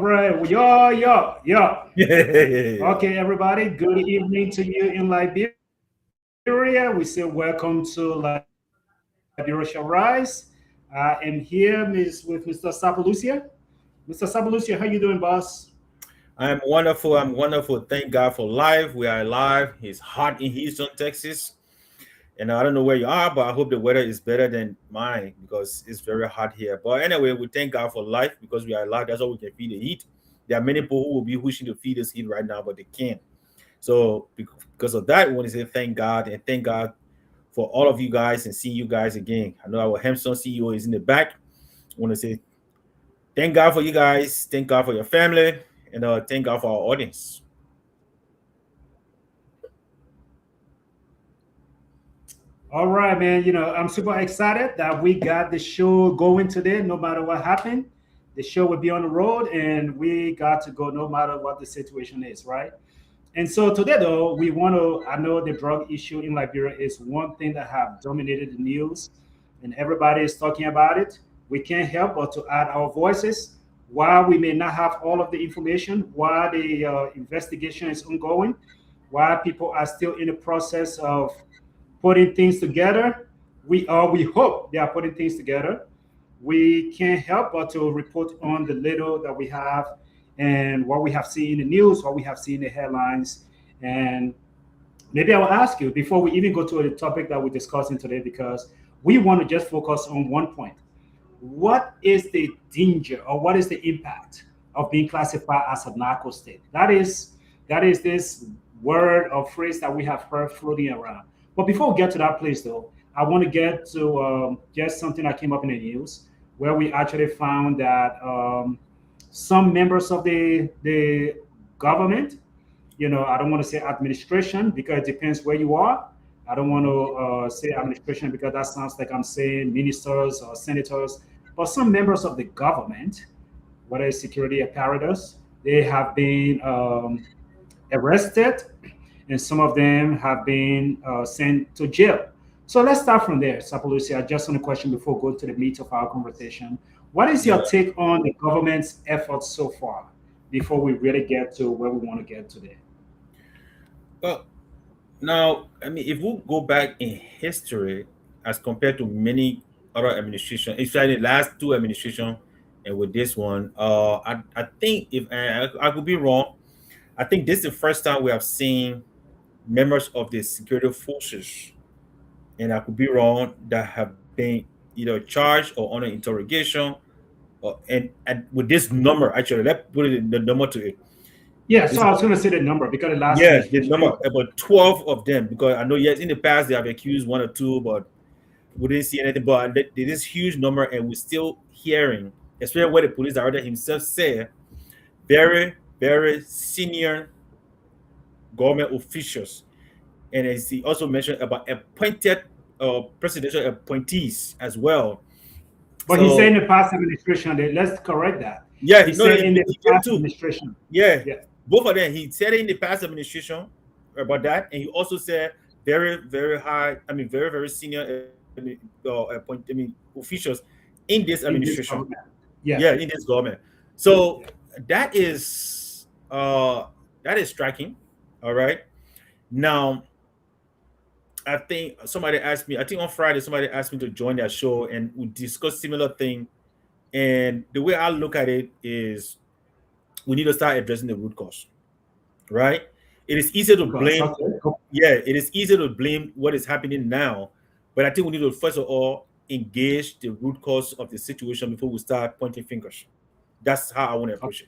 right, well, yo. Yeah. Okay, everybody, good evening to you in Liberia. We say welcome to Liberia Shall Rise. I am here with Mr. Sapalucia. Mr. Sapalucia, how you doing, boss? I'm wonderful. I'm wonderful. Thank God for life. We are alive. It's hot in Houston, Texas. And I don't know where you are, but I hope the weather is better than mine because it's very hot here. But anyway, we thank God for life because we are alive. That's all we can feed the heat. There are many people who will be wishing to feed us heat right now, but they can't. So because of that, we want to say thank God and thank God for all of you guys and seeing you guys again. I know our Hempstone CEO is in the back. I want to say thank God for you guys. Thank God for your family. And thank God for our audience. All right, man. I'm super excited that we got the show going today. No matter what happened, the show will be on the road, and we got to go no matter what the situation is, right? And so today, though, we want to. I know the drug issue in Liberia is one thing that have dominated the news, and everybody is talking about it. We can't help but to add our voices. While we may not have all of the information, while the investigation is ongoing, while people are still in the process of putting things together, we hope they are putting things together. We can't help but to report on the little that we have and what we have seen in the news, what we have seen in the headlines. And maybe I will ask you before we even go to the topic that we're discussing today, because we want to just focus on one point. What is the danger or what is the impact of being classified as a narco state? That is this word or phrase that we have heard floating around. But before we get to that place, though, I want to get to just something that came up in the news where we actually found that some members of the government, I don't want to say administration because it depends where you are. I don't want to say administration because that sounds like I'm saying ministers or senators, but some members of the government, whether it's security apparatus, they have been arrested, and some of them have been sent to jail. So let's start from there, Sapalucia. Just on a question before we go to the meat of our conversation. What is Yeah. your take on the government's efforts so far before we really get to where we want to get today? Well, now, I mean, if we go back in history as compared to many other administrations, especially the last two administrations, and with this one, I think if I could be wrong, I think this is the first time we have seen members of the security forces, and I could be wrong, that have been either charged or under interrogation, and with this number, actually, let's put it the number to it. Yeah, so This I was going to say the number because the last Yeah, the administration, number about 12 of them, because I know, yes, in the past they have accused one or two, but we didn't see anything. But this huge number, and we're still hearing, especially what the police director himself said, very, very senior government officials. And as he also mentioned about appointed presidential appointees as well. but he said in So the past administration, let's correct that. yeah, He no, said in the he did past too. administration. Yeah, Yeah. both of them. He said it in the past administration about that, and he also said very, very high. I mean, very, very senior. Officials in this In this administration. government. Yeah, Yeah. in this government. So Yeah. that is striking. All right. Now, I think somebody asked me. I think on Friday somebody asked me to join their show, and we discussed similar thing. And the way I look at it is, we need to start addressing the root cause, right? It is easy to Because blame. okay. Yeah, it is easy to blame what is happening now, but I think we need to first of all engage the root cause of the situation before we start pointing fingers. That's how I want to approach it.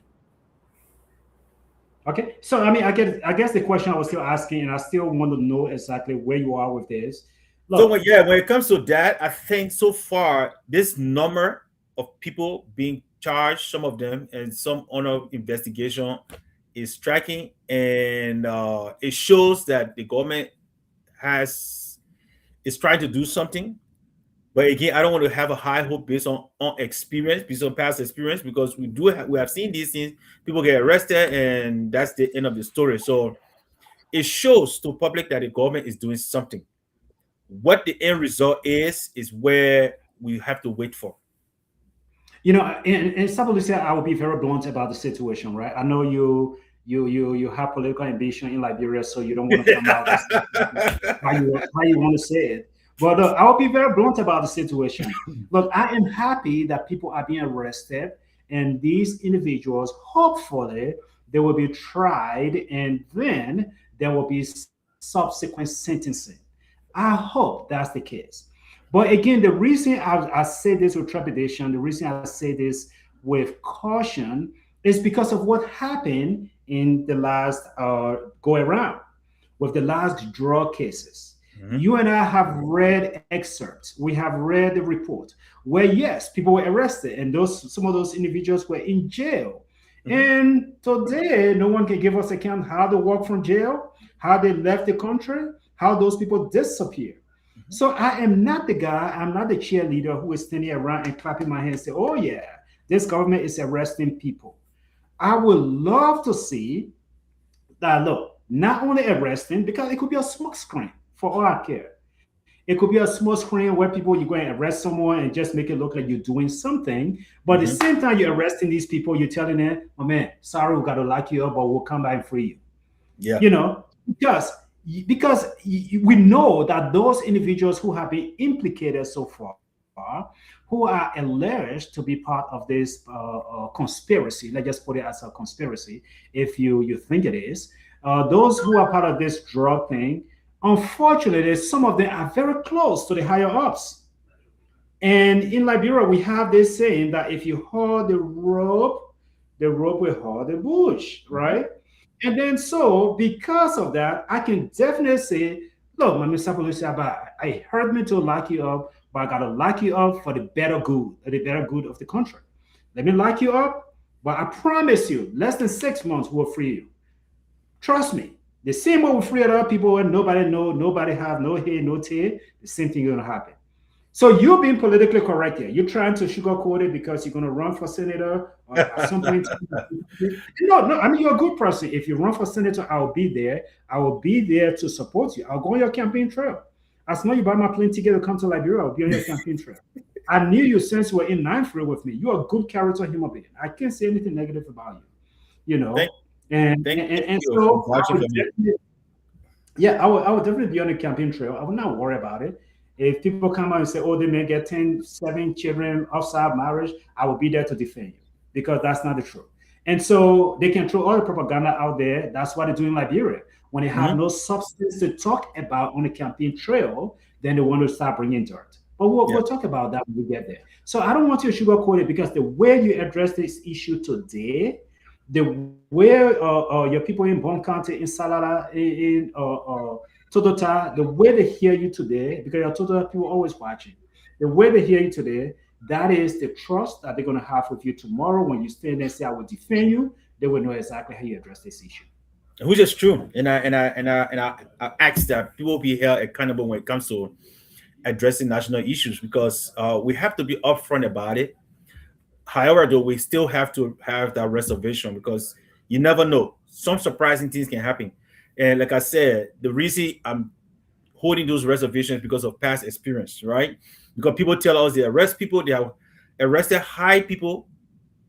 Okay. So I guess the question I was still asking, and I still want to know exactly where you are with this. So Look, when it comes to that, I think so far this number of people being charged, some of them, and some under investigation, is tracking, and it shows that the government has is trying to do something. But again, I don't want to have a high hope based on experience, based on past experience, because we have seen these things. People get arrested, and that's the end of the story. So it shows to public that the government is doing something. What the end result is where we have to wait for. And somebody said I will be very blunt about the situation, right? I know you have political ambition in Liberia, so you don't want to come out and say how you want to say it. But I'll be very blunt about the situation. Look, I am happy that people are being arrested, and these individuals, hopefully, they will be tried, and then there will be subsequent sentencing. I hope that's the case. But again, the reason I say this with trepidation, the reason I say this with caution, is because of what happened in the last go around with the last drug cases. Mhm. You and I have read excerpts. We have read the report where yes, people were arrested, and those some of those individuals were in jail. Mhm. And today, no one can give us account how they walked from jail, how they left the country, how those people disappeared. Mhm. So I am not the guy, I'm not the cheerleader who is standing around and clapping my hands and say, oh yeah, this government is arresting people. I would love to see that, look, not only arresting, because it could be a smoke screen for all I care. It could be a smoke screen where people you're going to arrest someone and just make it look like you're doing something. But at the Mhm. same time you're arresting these people, you're telling them, oh man, sorry, we gotta lock you up, but we'll come back and free you. Yeah. You know, because we know that those individuals who have been implicated so far, who are alleged to be part of this conspiracy, let's just put it as a conspiracy, if you think it is, those who are part of this drug thing, unfortunately, some of them are very close to the higher ups. And in Liberia, we have this saying that if you hold the rope will hold the bush, Mhm. right? And then so because of that, I can definitely say, look, Mr. Police, I heard me to lock you up, but I gotta lock you up for the better good of the country. Let me lock you up, but I promise you, less than 6 months we'll free you. Trust me. The same way we free other people when nobody know, nobody have no hair, no tear, the same thing gonna happen. So you're being politically correct here. You're trying to sugarcoat it because you're going to run for senator at some point. No, no. I mean, you're a good person. If you run for senator, I'll be there. I will be there to support you. I'll go on your campaign trail. As long as you buy my plane ticket to come to Liberia, I'll be on your campaign trail. I knew you since you were in ninth grade with me. You're a good character human being. I can't say anything negative about you. You Thank, know, and and, thank and you for so I vouching would for me. definitely, yeah, I would definitely be on the campaign trail. I would not worry about it. If people come out and say, oh, they may get 10, 7 children outside marriage, I will be there to defend you because that's not the truth. And so they can throw all the propaganda out there. That's what they do in Liberia. When they have Mhm. no substance to talk about on the campaign trail, then they want to start bringing dirt. But Yeah. we'll talk about that when we get there. So I don't want you to sugarcoat it because the way you address this issue today, the way your people in Bon County, in Salala, in Totota, the way they hear you today, because your Totota people are always watching, the way they hear you today, that is the trust that they're going to have with you tomorrow when you stand there and say, I will defend you. They will know exactly how you address this issue. Which is true. And I ask that people be held accountable when it comes to addressing national issues because we have to be upfront about it. However, though, we still have to have that reservation because you never know. Some surprising things can happen. And like I said, the reason I'm holding those reservations because of past experience, right? Because people tell us they arrest people, they have arrested high people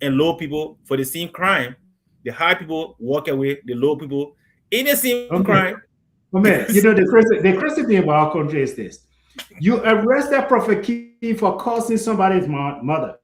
and low people for the same crime. The high people walk away, the low people in the same crime. Okay. Oh man, the crazy thing about our country is this. You arrested Prophet Key for causing somebody's mother.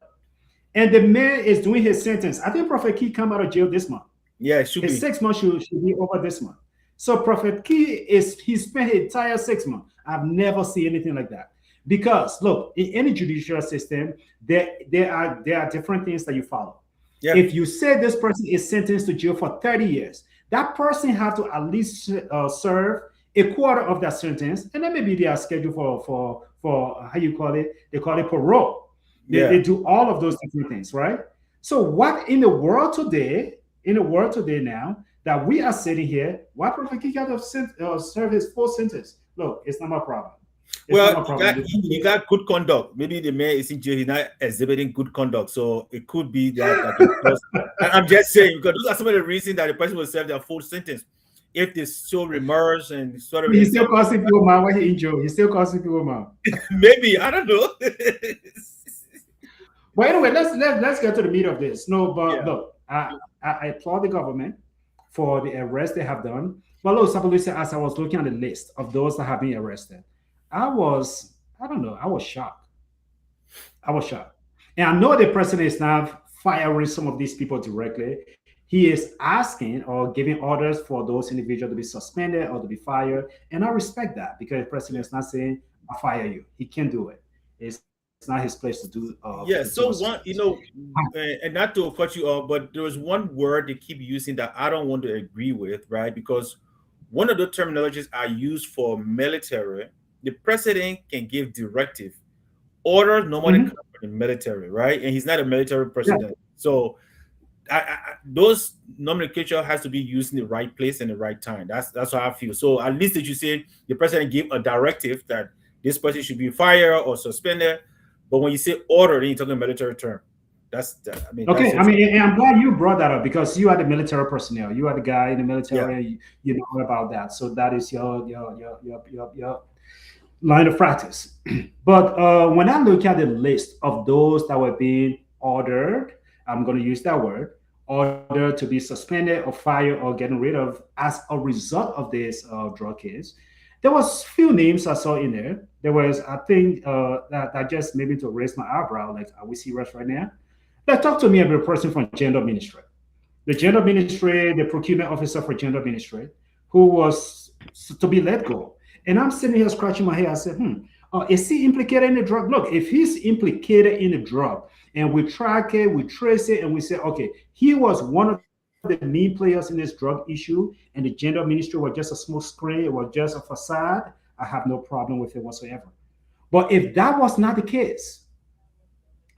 And the man is doing his sentence. I think Prophet Key come out of jail this month. Yeah, it should His be. 6 months should be over this month. So Prophet Key he spent his entire 6 months. I've never seen anything like that. Because look, in any judicial system, there are different things that you follow. Yeah, If you say this person is sentenced to jail for 30 years, that person have to at least serve a quarter of that sentence, and then maybe they are scheduled for how you call it? They call it parole. They yeah. do all of those different things, right? So what in the world today, now that we are sitting here, why Prophet King got to serve his full sentence? Look, it's not my problem. It's not Well, my problem. you got good conduct. Maybe the man is in jail, he's not exhibiting good conduct. So it could be that he just, I'm just saying because those are some of the reasons that the person will serve their full sentence. If they show remorse and sort of He's and still some causing people man when he in jail. He's still causing people man. maybe I don't know. But anyway, let's get to the meat of this. No, but Yeah. look, I applaud the government for the arrest they have done. But look, Sabalisa, as I was looking at the list of those that have been arrested, I don't know, I was shocked. I was shocked. And I know the president is not firing some of these people directly. He is asking or giving orders for those individuals to be suspended or to be fired. And I respect that because the Yeah. president is not saying, I'll fire you. He can't do it. It's not his place to Yeah. do So such one, things. and not to cut you off, but there was one word they keep using that I don't want to agree with, right? Because one of the terminologies I use for military, the president can give directive. Orders normally come Mhm. from the military, right? And he's not a military Yeah. president. So those nomenclature has to be used in the right place and the right time. That's how I feel. So at least that you say the president gave a directive that this person should be fired or suspended, but when you say order, then you're talking military term. That's that. I mean, that's Okay. I just mean, and I'm glad you brought that up because you are the military personnel. You are the guy in the yeah. military. You know about that. So that is your line of practice. But when I look at the list of those that were being ordered, I'm going to use that word, ordered to be suspended or fired or getting rid of as a result of this drug case. There was few names I saw in there. There was, I think, that just maybe to raise my eyebrow, like, are we serious right now? Like, talk to me about a person from gender ministry, the gender ministry, the procurement officer for gender ministry, who was to be let go. And I'm sitting here scratching my head. I said, is he implicated in the drug? Look, if he's implicated in the drug and we track it, we trace it, and we say, okay, he was one of the main players in this drug issue, and the gender ministry was just a smoke screen, it was just a facade, I have no problem with it whatsoever. But if that was not the case,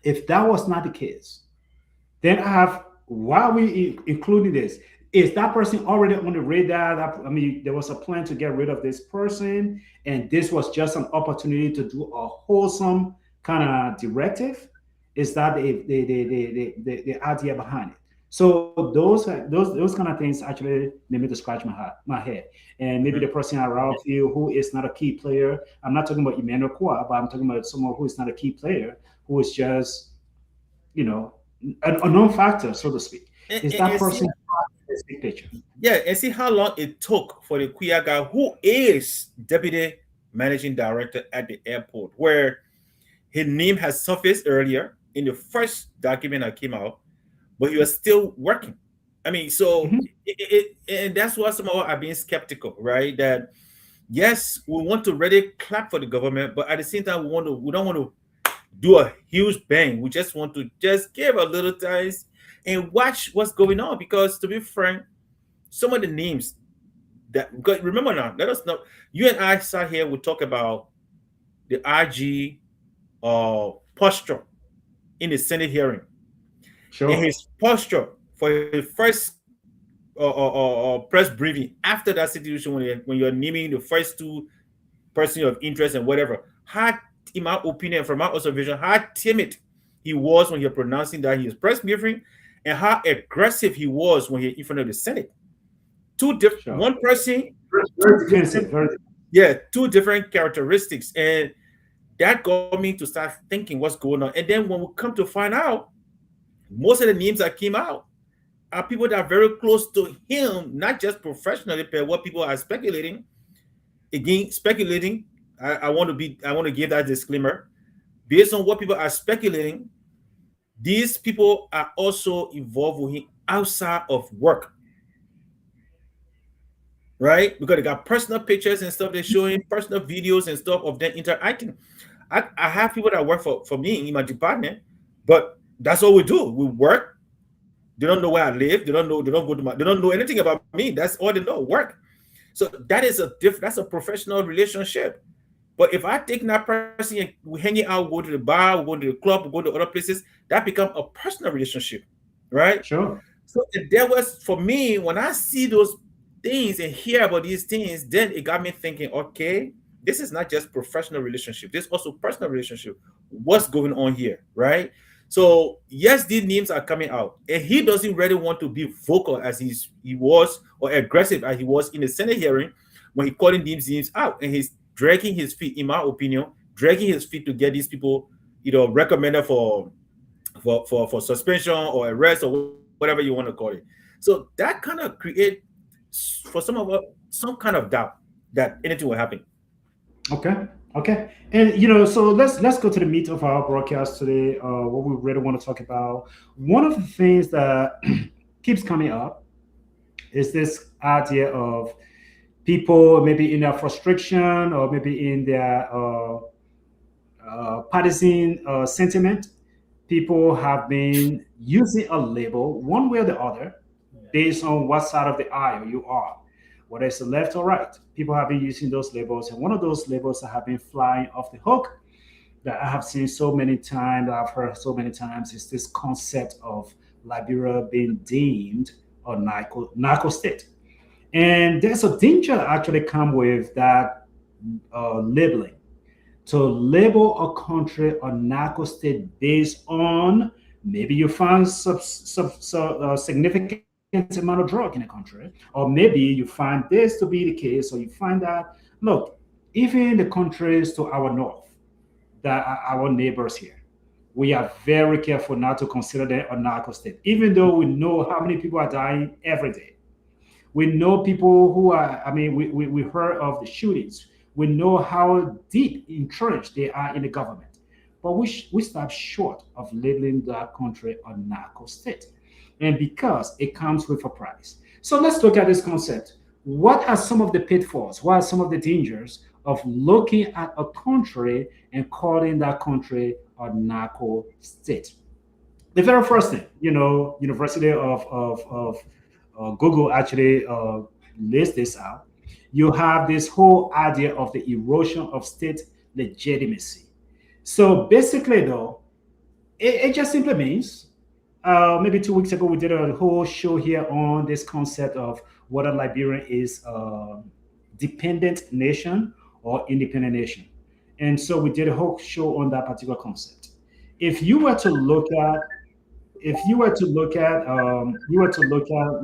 if that was not the case, then I have, why are we including this? Is that person already on the radar? I mean, there was a plan to get rid of this person, and this was just an opportunity to do a wholesome kind of directive. Is that the idea behind it? So those kind of things actually made me to scratch my head. And maybe Mhm. the person around you who is not a key player. I'm not talking about Emmanuel Kwa, but I'm talking about someone who is not a key player, who is just, you know, a known factor, so to speak. Is that And see, person part of this big picture? yeah, and see how long it took for the queer guy who is deputy managing director at the airport, where his name has surfaced earlier in the first document that came out, but he was still working. I mean, so Mhm. and that's why some of us are being skeptical, right? That yes, we want to really clap for the government, but at the same time, we don't want to do a huge bang. We just want to just give a little time and watch what's going on. Because to be frank, some of the names that, because remember now, let us know. You and I sat here, we talk about the IG posture in the Senate hearing, and Sure. his posture for his first press briefing after that situation when you're naming the first two person of interest and whatever. How, in my opinion, from my observation, how timid he was when you're pronouncing that he is press briefing, and how aggressive he was when he in front of the Senate. Sure. One person, two Very different, defensive. Very. yeah, two different characteristics, and that got me to start thinking what's going on. And then when we come to find out, most of the names that came out are people that are very close to him, not just professionally, but what people are speculating. Again, speculating. I want to give that disclaimer. Based on what people are speculating, these people are also involved with him outside of work, right? Because they got personal pictures and stuff they're showing, personal videos and stuff of them interacting. I have people that work for me in my department, but that's all we do. We work. They don't know where I live. They don't go to my, they don't know anything about me. That's all they know, work. So that's a professional relationship. But if I take that person and we hang it out, go to the bar, we go to the club, we go to other places, that become a personal relationship, right? Sure. So there was, for me, when I see those things and hear about these things, then it got me thinking, okay, this is not just professional relationship, this is also personal relationship. What's going on here, right? So yes, these names are coming out, and he doesn't really want to be vocal as he was, or aggressive as he was in the Senate hearing when he calling these names out, and he's dragging his feet, in my opinion, dragging his feet to get these people, recommended for for suspension or arrest or whatever you want to call it. So that kind of create for some of us some kind of doubt that anything will happen. Okay. Okay. And so let's go to the meat of our broadcast today. What we really want to talk about. One of the things that keeps coming up is this idea of people maybe in their frustration or maybe in their partisan sentiment. People have been using a label one way or the other based on what side of the aisle you are, whether it's the left or right. People have been using those labels, and one of those labels that have been flying off the hook that I have seen so many times, that I've heard so many times, is this concept of Liberia being deemed a narco state. And there's a danger that actually come with that labeling. To label a country a narco state based on maybe you find significant amount of drug in a country, or maybe you find this to be the case, or you find that, look, even the countries to our north that are our neighbors here, we are very careful not to consider them a narco state, even though we know how many people are dying every day. We know people who are, I mean, we heard of the shootings. We know how deep entrenched they are in the government. But we stop short of labeling that country a narco state. And because it comes with a price. So let's look at this concept. What are some of the pitfalls? What are some of the dangers of looking at a country and calling that country a narco state? The very first thing, University of Google actually lays this out. You have this whole idea of the erosion of state legitimacy. So basically, though, it just simply means maybe 2 weeks ago we did a whole show here on this concept of whether Liberia is a dependent nation or independent nation. And so we did a whole show on that particular concept. If you were to look at you were to look at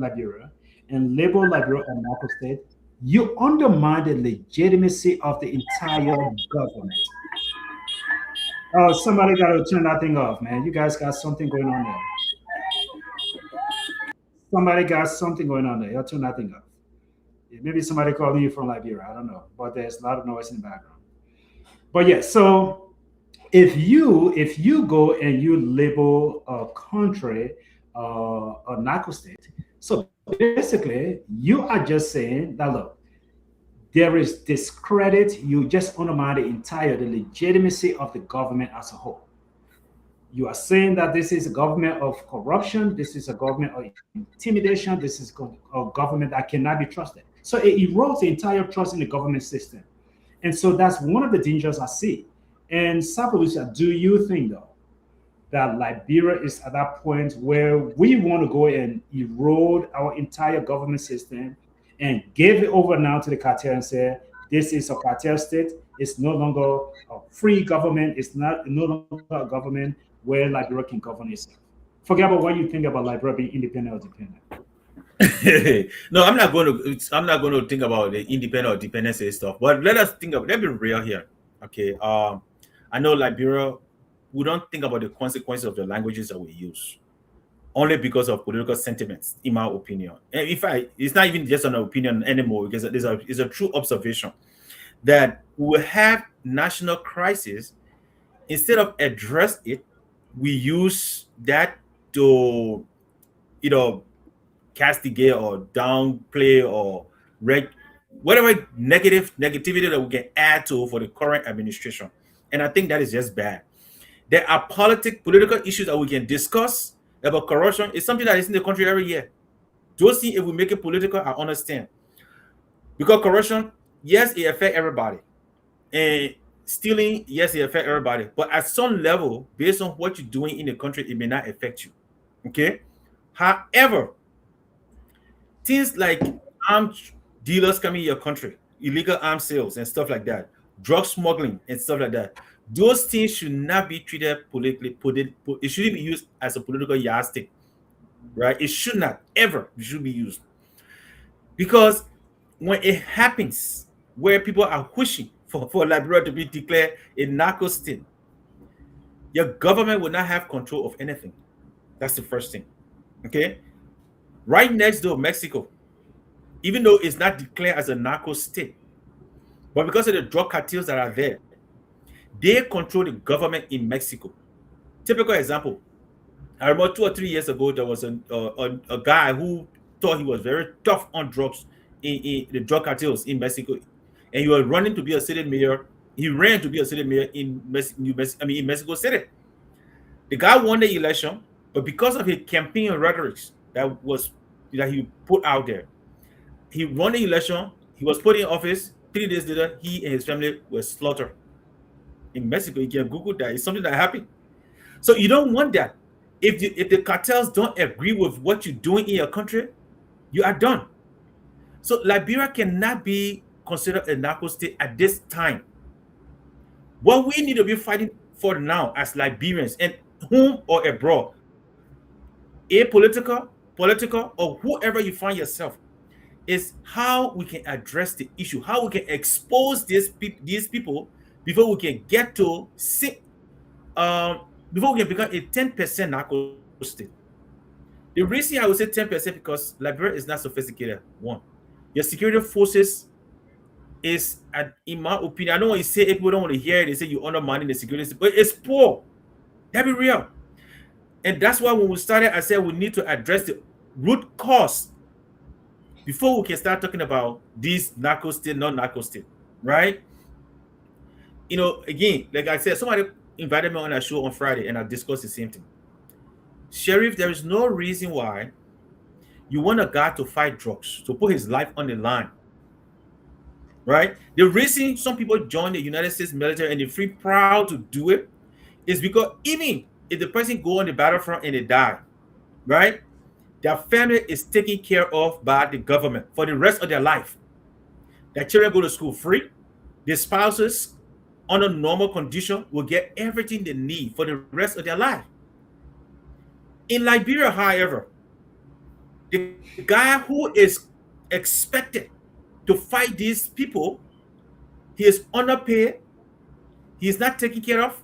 Liberia and label Liberia a narco state, you undermine the legitimacy of the entire government. Oh, somebody got to turn that thing off, man. You guys got something going on there. Somebody got something going on there. Y'all turn that thing off. Maybe somebody calling you from Liberia. I don't know, but there's a lot of noise in the background. But yeah, so if you go and you label a country a narco state, so basically you are just saying that, look, there is discredit. You just undermine the legitimacy of the government as a whole. You are saying that this is a government of corruption, this is a government of intimidation, this is a government that cannot be trusted. So it erodes the entire trust in the government system. And so that's one of the dangers I see. And Sapalusa, do you think, though, that Liberia is at that point where we want to go and erode our entire government system and give it over now to the cartel and say, this is a cartel state. It's no longer a free government. It's not no longer a government where Liberia can govern itself. Forget about what you think about Liberia being independent or dependent. No, I'm not going to think about the independent or dependency stuff. But let me be real here. Okay. I know Liberia, we don't think about the consequences of the languages that we use only because of political sentiments, in my opinion. And in fact, it's not even just an opinion anymore because it's a true observation that we will have national crisis. Instead of address it, we use that to, you know, castigate or downplay or whatever negativity that we can add to for the current administration. And I think that is just bad. There are political issues that we can discuss about corruption. It's something that is in the country every year. Those things, if we make it political, I understand. Because corruption, yes, it affects everybody. And stealing, yes, it affects everybody. But at some level, based on what you're doing in the country, it may not affect you. Okay? However, things like arms dealers coming in your country, illegal arms sales and stuff like that, drug smuggling and stuff like that, those things should not be treated politically. It shouldn't be used as a political yardstick, right? It should not ever should be used because when it happens, where people are wishing for Liberia to be declared a narco state, Your government will not have control of anything. That's the first thing. Okay. Right next door, Mexico, even though it's not declared as a narco state, but because of the drug cartels that are there, they control the government in Mexico. Typical example: I remember 2 or 3 years ago, there was a guy who thought he was very tough on drugs in the drug cartels in Mexico, and he was running to be a city mayor. He ran to be a city mayor in in Mexico City. The guy won the election, but because of his campaign rhetoric that he put out there, he won the election. He was put in office. 3 days later, he and his family were slaughtered in Mexico. You can Google that. It's something that happened. So you don't want that. If the cartels don't agree with what you're doing in your country, you are done. So Liberia cannot be considered a narco state at this time. What we need to be fighting for now as Liberians and home or abroad, political, or whoever you find yourself, is how we can address the issue, how we can expose these people before we can get to before we can become a 10% narco state. The reason I would say 10% because Liberia is not sophisticated. One, your security forces is, in my opinion, I don't want to say it, people don't want to hear it. They say you undermining the security, but it's poor. That be real. And that's why when we started, I said we need to address the root cause before we can start talking about these narco state, non-narco state, right? Again, like I said, somebody invited me on a show on Friday, and I discussed the same thing. Sheriff, there is no reason why you want a guy to fight drugs, to put his life on the line, right? The reason some people join the United States military and they feel proud to do it is because even if the person go on the battlefront and they die, right, their family is taken care of by the government for the rest of their life. Their children go to school free. Their spouses, under normal condition, will get everything they need for the rest of their life. In Liberia, however, the guy who is expected to fight these people, he is underpaid, he is not taken care of,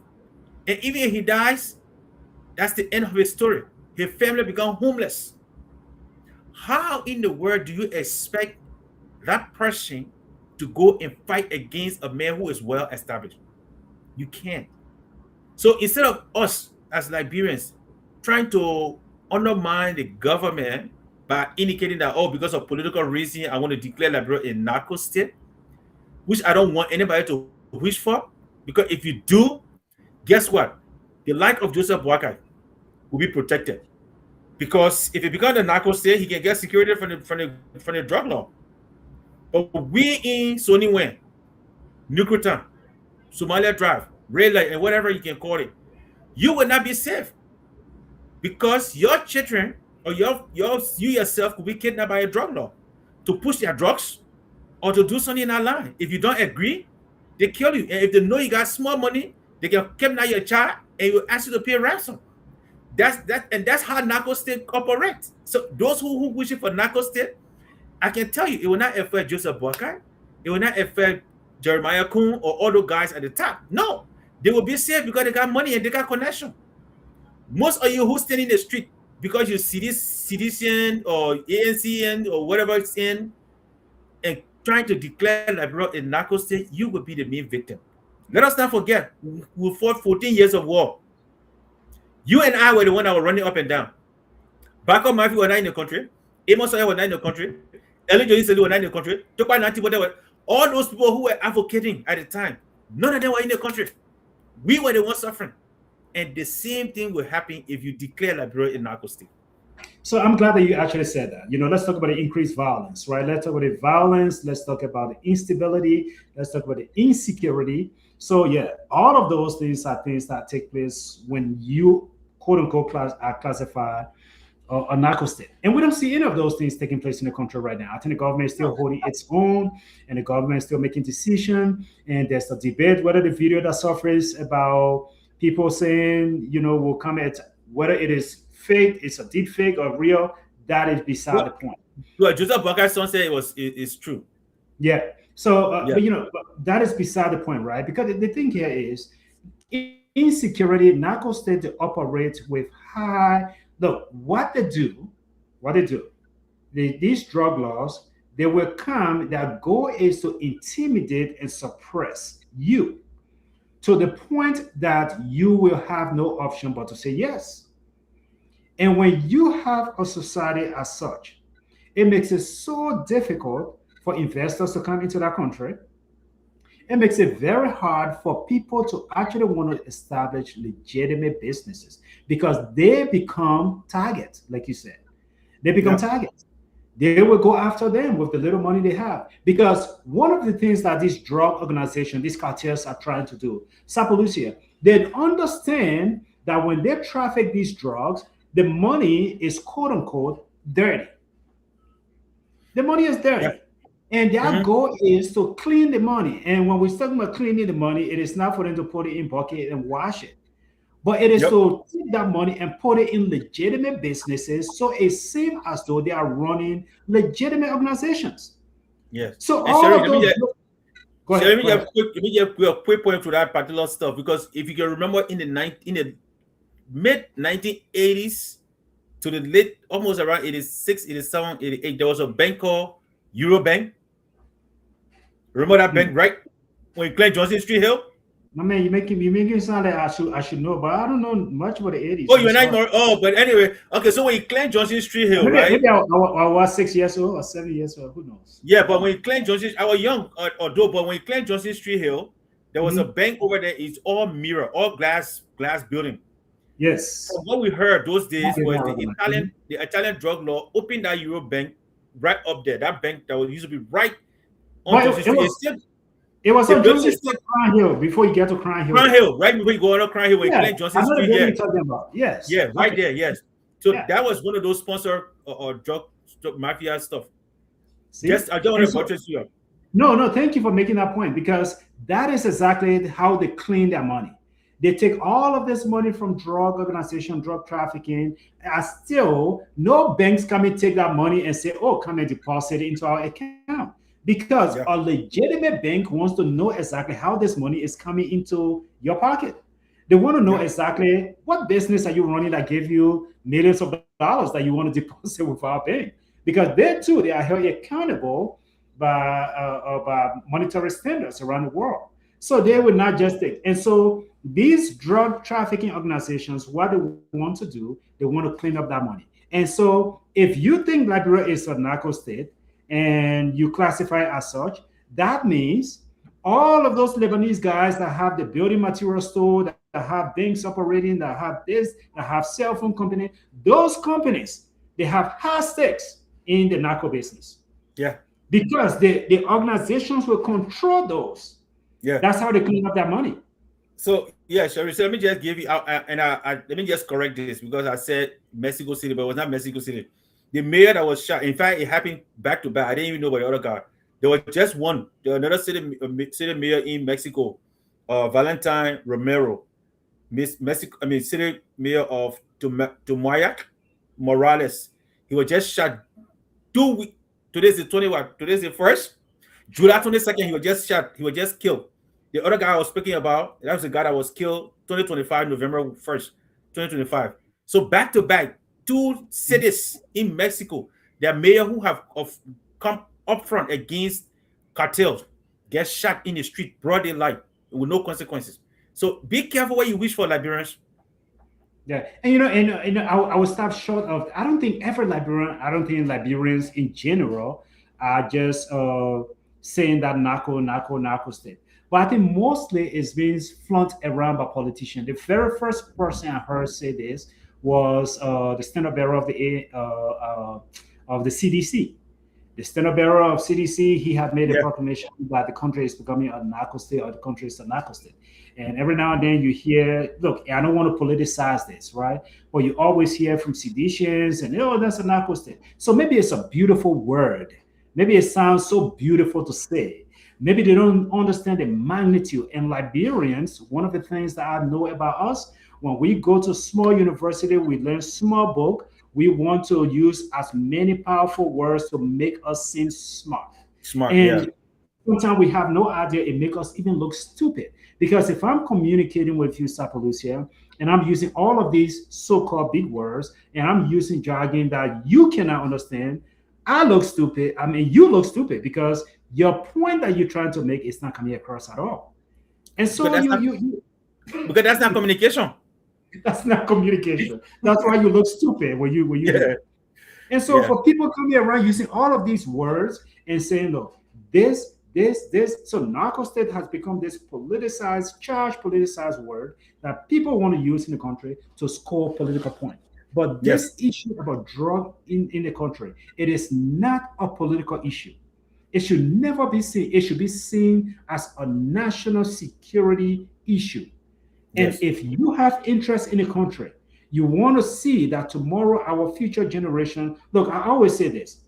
and even if he dies, that's the end of his story. His family become homeless. How in the world do you expect that person to go and fight against a man who is well established? You can't. So instead of us as Liberians trying to undermine the government by indicating that, oh, because of political reason, I want to declare Liberia a narco state, which I don't want anybody to wish for, because if you do, guess what? The life of Joseph Boakai will be protected. Because if it becomes a narco state, he can get security from the drug law. But we in Sony Wen, Nukutan, Somalia Drive, Red Light, and whatever you can call it, you will not be safe. Because your children or you yourself could be kidnapped by a drug law to push their drugs or to do something in that line. If you don't agree, they kill you. And if they know you got small money, they can kidnap your child and will ask you to pay ransom. That's how narco state operates. So those who wish for narco state, I can tell you, it will not affect Joseph Boakai. It will not affect Jeremiah Kuhn or all those guys at the top. No, they will be safe because they got money and they got connection. Most of you who stand in the street because you see this citizen or ANCN or whatever it's in and trying to declare Liberia a narco state, you will be the main victim. Let us not forget, we fought 14 years of war. You and I were the one that were running up and down. Backup Murphy were not in the country. Amos Sawyer were not in the country. Ellen Johnson were not in the country. Tukwa Nanti, whatever. All those people who were advocating at the time, none of them were in the country. We were the ones suffering. And the same thing will happen if you declare Liberia a narco state. So I'm glad that you actually said that. Let's talk about the increased violence, right? Let's talk about the violence. Let's talk about the instability. Let's talk about the insecurity. So yeah, all of those things are things that take place when you quote unquote are classified a narco state. And we don't see any of those things taking place in the country right now. I think the government is still holding its own and the government is still making decisions. And there's a debate whether the video that suffers about people saying, will come at whether it is fake, it's a deep fake or real, that is beside the point. Well, Joseph Boakai's son said it's true. Yeah. So, but that is beside the point, right? Because the thing here is, if insecurity, narco state they operate with high. Look, what they do, these drug laws, they will come. Their goal is to intimidate and suppress you to the point that you will have no option but to say yes. And when you have a society as such, it makes it so difficult for investors to come into that country. It makes it very hard for people to actually want to establish legitimate businesses because they become targets, like you said. They become Yeah. targets. They will go after them with the little money they have. Because one of the things that these drug organizations, these cartels are trying to do, Sapalucia, they understand that when they traffic these drugs, the money is quote unquote dirty. The money is Yeah. dirty. And their Mhm. goal is to clean the money. And when we're talking about cleaning the money, it is not for them to put it in bucket and wash it, but it is Yep. to take that money and put it in legitimate businesses. So it seems as though they are running legitimate organizations. Yes. So And all Sherry, of let me those. just Go Sherry, ahead. let me Go just ahead. quick let me just do a quick point to that particular stuff because if you can remember in the mid 1980s to the late almost around 86, 87, 88, there was a bank called Eurobank. Remember that Hmm. bank, right? When you claimed Johnson Street Hill? My man, you making it sound like I should know, but I don't know much about the 80s. Oh, I'm you're not sorry. more. Oh, but anyway, okay. So when you claim Johnson Street Hill, Maybe right? maybe I was 6 years old or 7 years old. Who knows? Yeah, but when you claim Johnson, I was young, although, but when you claim Johnson Street Hill, there was a Mhm. bank over there. It's all mirror, all glass building. Yes. From what we heard those That days is was not relevant. Mhm. The Italian drug law opened that Euro bank right up there. That bank that was used to be right on But Johnson it Street. was it was The on building Joseph is Street, still Crown Hill before you get to Crown Hill Crown there. Hill, right before you go on Crown Hill. When you Yeah, claim Johnson I know the Street building here, you're talking about. Yes. yeah, right Okay. there, yes. So Yeah. that was one of those sponsor or drug mafia stuff. See? Just I don't want And to so buttress you. no, no, thank you for making that point because that is exactly how they clean their money. They take all of this money from drug organization, drug trafficking, and still no banks come and take that money and say, oh, come and deposit it into our account. Because a Yeah. legitimate bank wants to know exactly how this money is coming into your pocket. They want to know Yeah. exactly what business are you running that gave you millions of dollars that you want to deposit with our bank. Because they too, they are held accountable by monetary standards around the world. So they Yeah. will not just take. And so these drug trafficking organizations, what they want to do, they want to clean up that money. And so if you think Liberia is a narco state and you classify it as such, that means all of those Lebanese guys that have the building material store, that have banks operating, that have this, that have cell phone company, those companies, they have high stakes in the narco business Yeah. because the organizations will control those. Yeah. That's how they clean up their money. So yeah, Sherry. So let me just give you let me just correct this because I said Mexico City, but it was not Mexico City. The mayor that was shot. In fact, it happened back to back. I didn't even know about the other guy. There was just one. There was another city mayor in Mexico, Valentine Romero, Mexico. I mean, city mayor of Tumayac, Morales. He was just shot 2 weeks. Today's the 20 what? Today's the first. July 22nd, he was just shot. He was just killed. The other guy I was speaking about, that was the guy that was killed 2025, November 1st, 2025. So back to back, two cities in Mexico, their mayor who have come up front against cartels get shot in the street, broad daylight, with no consequences. So be careful what you wish for, Liberians. Yeah, I will stop short of. I don't think every Liberian. I don't think Liberians in general are just saying that narco state. But I think mostly it's being flaunted around by politicians. The very first person I heard say this was the standard bearer of the CDC. The standard bearer of CDC, he had made a Yeah, proclamation that the country is becoming a narco state or the country is a narco state. And every now and then you hear, look, I don't want to politicize this, right? But you always hear from seditious and, oh, that's a narco state. So maybe it's a beautiful word. Maybe it sounds so beautiful to say. Maybe they don't understand the magnitude. And Liberians, one of the things that I know about us, when we go to small university, we learn small book, we want to use as many powerful words to make us seem smart. smart. Yeah, And sometimes we have no idea. It makes us even look stupid. Because if I'm communicating with you, Sapalucia, and I'm using all of these so-called big words, and I'm using jargon that you cannot understand, I look stupid. I mean, you look stupid because your point that you're trying to make is not coming across at all. And because so that's not because that's not communication. that's not communication. That's why you look stupid when you do Yeah, it. And so yeah, for people coming around using all of these words and saying, look, this, so narco state has become this politicized, charged, politicized word that people want to use in the country to score political points. But yes. this issue about drug in the country, it is not a political issue. It should never be seen. It should be seen as a national security issue. And Yes. if you have interest in the country, you want to see that tomorrow our future generation. Look, I always say this.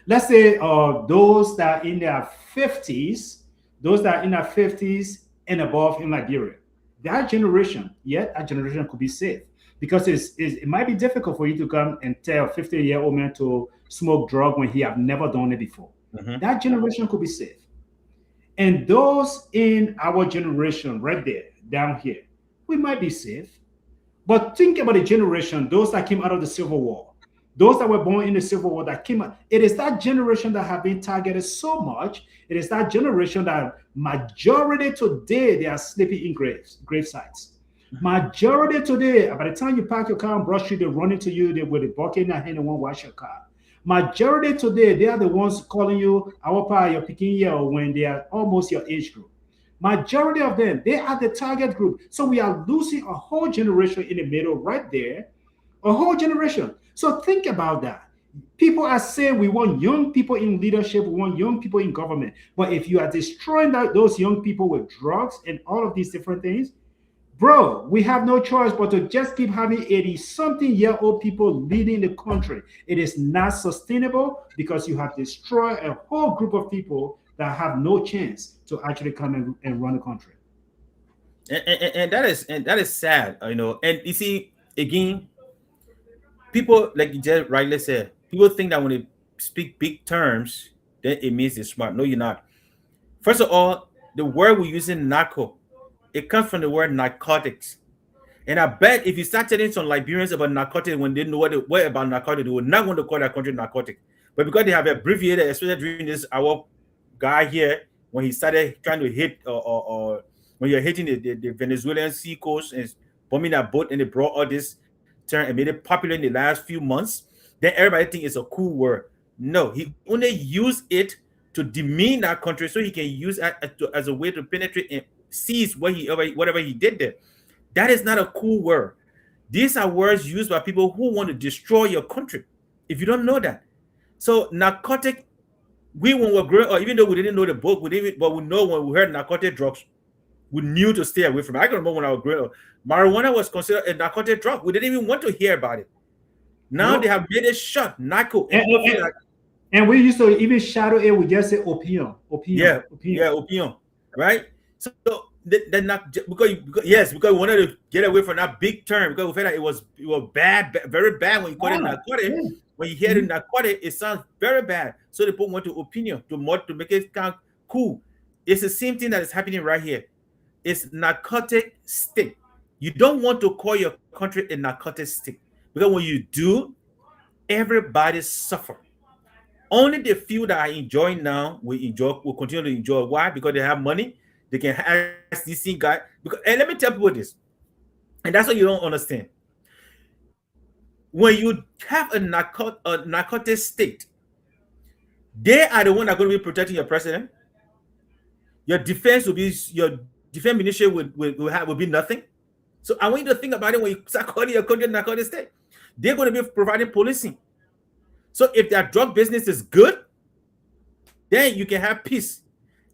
Let's say those that are in their 50s, those that are in their 50s and above in Liberia, that generation, yet that generation could be safe because it might be difficult for you to come and tell a 50-year-old man to smoke drug when he have never done it before. Hmm. That generation could be safe. And those in our generation right there, down here, we might be safe. But think about the generation, those that came out of the Civil War, those that were born in the Civil War that came out. It is that generation that have been targeted so much. It is that generation that majority today they are sleeping in grave sites. Majority today, by the time you park your car and brush street, they run into you they, with a bucket in their hand and won't wash your car. Majority today, they are the ones calling you our pa, your picking year when they are almost your age group. Majority of them, they are the target group. So we are losing a whole generation in the middle right there, a whole generation. So think about that. People are saying we want young people in leadership, we want young people in government. But if you are destroying those young people with drugs and all of these different things, bro, we have no choice but to just keep having 80 something year old people leading the country. It is not sustainable because you have destroyed a whole group of people that have no chance to actually come and run the country. And that is sad, you know. And you see, again, people like you just rightly said, people think that when they speak big terms, then it means they're smart. No, you're not. First of all, the word we use in narco, it comes from the word narcotics. And I bet if you start telling some Liberians about narcotics when they know what about narcotics, they will not want to call that country narcotic. But because they have abbreviated, especially during this our guy here, when he started trying to hit or when you're hitting the Venezuelan sea coast and bombing that boat and they brought all this term and made it popular in the last few months, then everybody think it's a cool word. No, he only used it to demean that country so he can use it as a way to penetrate and seize whatever he did there. That is not a cool word. These are words used by people who want to destroy your country. If you don't know that. So narcotic, we when we were growing up, even though we didn't know the book, but we know when we heard narcotic drugs, we knew to stay away from it. I can remember when I was growing up, marijuana was considered a narcotic drug. We didn't even want to hear about it. Now they Nope. have made it shut, narco, and And, people feel and, like, and we used to even shadow it, we just say opium, opium, yeah, opium. yeah, opium, right? So they're not because yes, because we wanted to get away from that big term because we felt like it was bad, very bad when you call it Yeah, narcotic. yeah. When you hear the Mhm. narcotic, it sounds very bad. So they put one to opinion to make it sound cool. It's the same thing that is happening right here. It's narcotic stick. You don't want to call your country a narcotic stick because when you do, everybody suffer. Only the few that are enjoying now will continue to enjoy. Why? Because they have money. They can ask this same guy. Because and let me tell people this, and that's what you don't understand. When you have a narcotic state, they are the one that are going to be protecting your president. Your defense ministry will be nothing. So I want you to think about it when you start calling your country narcotic state. They're going to be providing policing. So if their drug business is good, then you can have peace.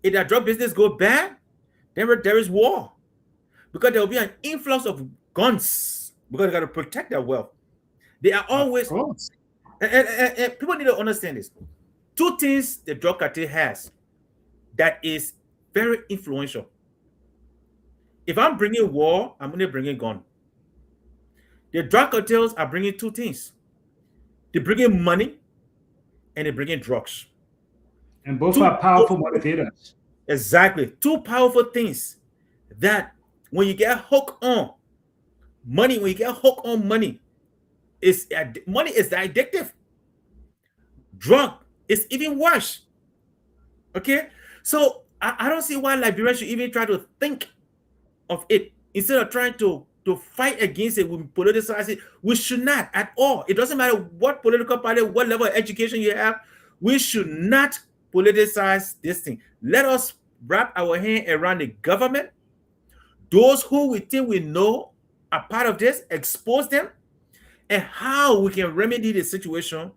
If their drug business go bad, then there is war because there will be an influx of guns because they got to protect their wealth. They are Of always, course. and people need to understand this. Two things the drug cartel has that is very influential. If I'm bringing war, I'm only bringing gun. The drug cartels are bringing two things. They're bringing money and they're bringing drugs. And both Two, are powerful motivators. exactly, two powerful things that when you get hooked on money, when you get hooked on money, money is addictive. Drug is even worse. Okay, so I don't see why Liberia should even try to think of it instead of trying to fight against it, we politicize it. We should not at all. It doesn't matter what political party, what level of education you have. We should not politicize this thing. Let us wrap our hand around the government. Those who we think we know are part of this, expose them, and how we can remedy the situation.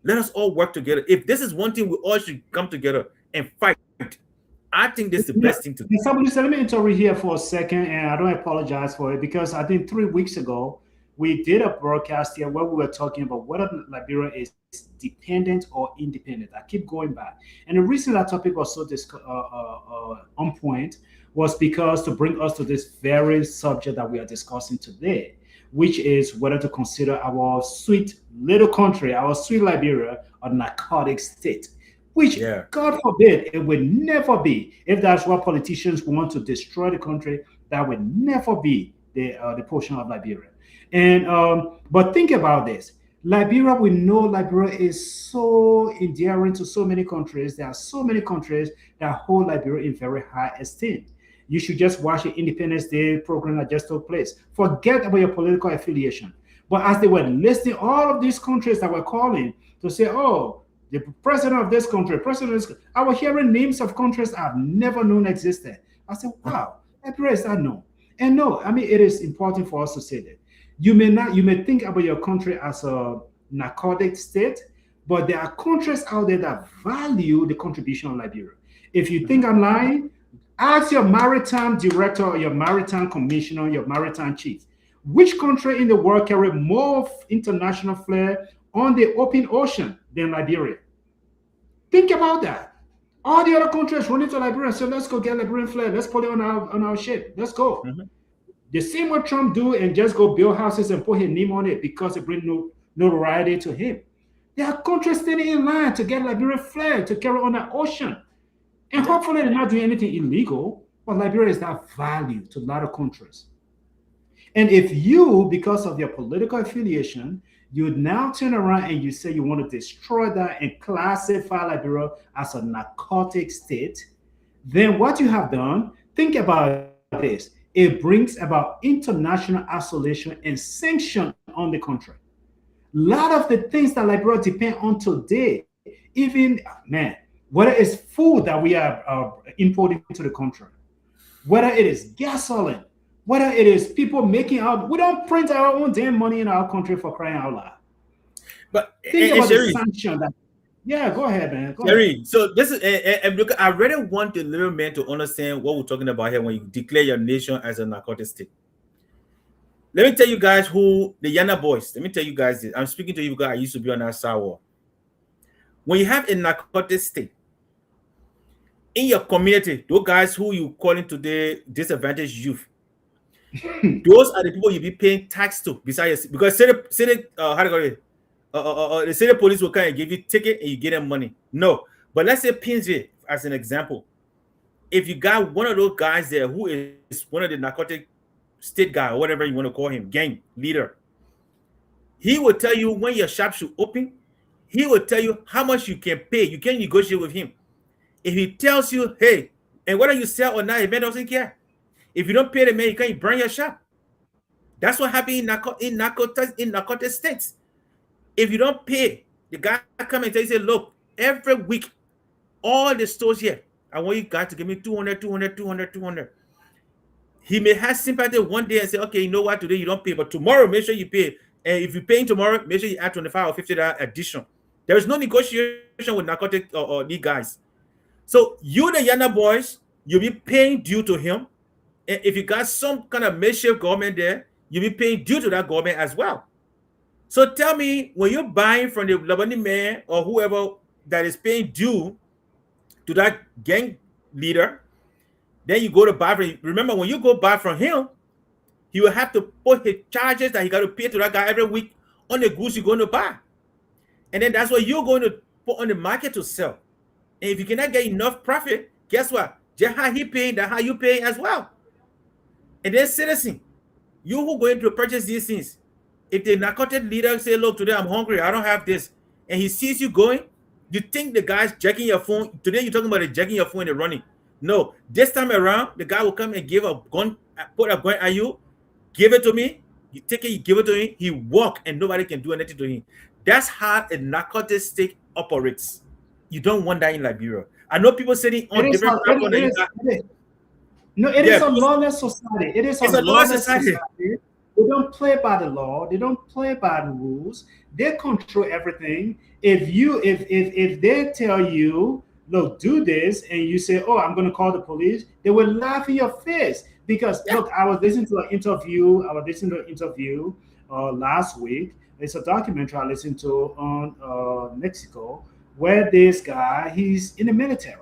Let us all work together. If this is one thing, we all should come together and fight. I think this is the best Yeah. thing to do. Somebody said, let me interrupt you here for a second, and I don't apologize for it because I think 3 weeks ago we did a broadcast here where we were talking about whether Liberia is dependent or independent. I keep going back, and the reason that topic was so on point was because to bring us to this very subject that we are discussing today, which is whether to consider our sweet little country, our sweet Liberia, a narcotic state, which Yeah. God forbid it would never be. If that's what politicians want to destroy the country, that would never be the portion of Liberia. And but think about this. Liberia, we know Liberia is so endearing to so many countries. There are so many countries that hold Liberia in very high esteem. You should just watch the Independence Day program that just took place. Forget about your political affiliation. But as they were listing all of these countries that were calling to say, oh, the president of this country, president of this, I was hearing names of countries I've never known existed. I said, wow, Liberia is that known. And no, I mean, it is important for us to say that. You may think about your country as a narcotic state, but there are countries out there that value the contribution of Liberia. If you think I'm lying, ask your maritime director or your maritime commissioner, your maritime chief, which country in the world carry more international flair on the open ocean than Liberia? Think about that. All the other countries running to Liberia and say, let's go get Liberian flag. Let's put it on our ship. Let's go. Mhm. The same what Trump do and just go build houses and put his name on it because it brings no notoriety to him. There are countries standing in line to get Liberian flag to carry on the ocean. And Yeah. hopefully they're not doing anything illegal, but Liberia is that value to a lot of countries. And if you, because of your political affiliation, you now turn around and you say you want to destroy that and classify Liberia as a narcotic state, then what you have done, think about this. It brings about international isolation and sanction on the country. A lot of the things that Liberia depend on today, even man, whether it's food that we are importing to the country, whether it is gasoline, whether it is people making out, we don't print our own damn money in our country for crying out loud. But Think about the Sherry, sanction that. Yeah, go ahead, man. Go ahead. Sherry. So this is and look, I really want the little man to understand what we're talking about here when you declare your nation as a narcotic state. Let me tell you guys who the Yana boys. Let me tell you guys this. I'm speaking to you guys. I used to be on that side war. When you have a narcotic state in your community, those guys who you calling today disadvantaged youth, those are the people you be paying tax to besides because city how do you call it? The city police will kind of give you ticket and you get them money. No, but let's say PNJ as an example. If you got one of those guys there who is one of the narcotic state guy or whatever you want to call him, gang leader, he will tell you when your shop should open. He will tell you how much you can pay. You can negotiate with him. If he tells you, hey, and whether you sell or not, the man doesn't care. If you don't pay the man, you can't burn your shop. That's what happened in narcotic states. If you don't pay, the guy come and tell you, say, look, every week, all the stores here, I want you guys to give me 200, 200, 200, 200. He may have sympathy one day and say, okay, you know what, today you don't pay, but tomorrow, make sure you pay. And if you're paying tomorrow, make sure you add 25 or $50 addition. There is no negotiation with narcotic or these guys. So you, the Yana boys, you'll be paying due to him. And if you got some kind of makeshift government there, you'll be paying due to that government as well. So tell me, when you're buying from the Lebanese man or whoever that is paying due to that gang leader, then you go to buy from him. Remember, when you go buy from him, he will have to put his charges that he got to pay to that guy every week on the goods you're going to buy. And then that's what you're going to put on the market to sell. And if you cannot get enough profit, guess what? Just how he paying, that how you pay as well. And then citizen, you who going to purchase these things, if the narcotic leader say, look, today I'm hungry, I don't have this, and he sees you going, you think the guy's checking your phone. Today you're talking about the checking your phone and running. No, this time around, the guy will come and give a gun, put a gun at you, give it to me, you take it, you give it to him, he walk and nobody can do anything to him. That's how a narcotic state operates. You don't want that in Liberia. I know people sitting It on is, different platforms that you got. no, it Yeah, is a lawless society. It is a it's a law lawless society. society. They don't play by the law. They don't play by the rules. They control everything. If they tell you, look, do this, and you say, oh, I'm going to call the police, they will laugh in your face. Because Yeah. look, I was listening to an interview. Last week. It's a documentary I listened to on Mexico, where this guy, he's in the military,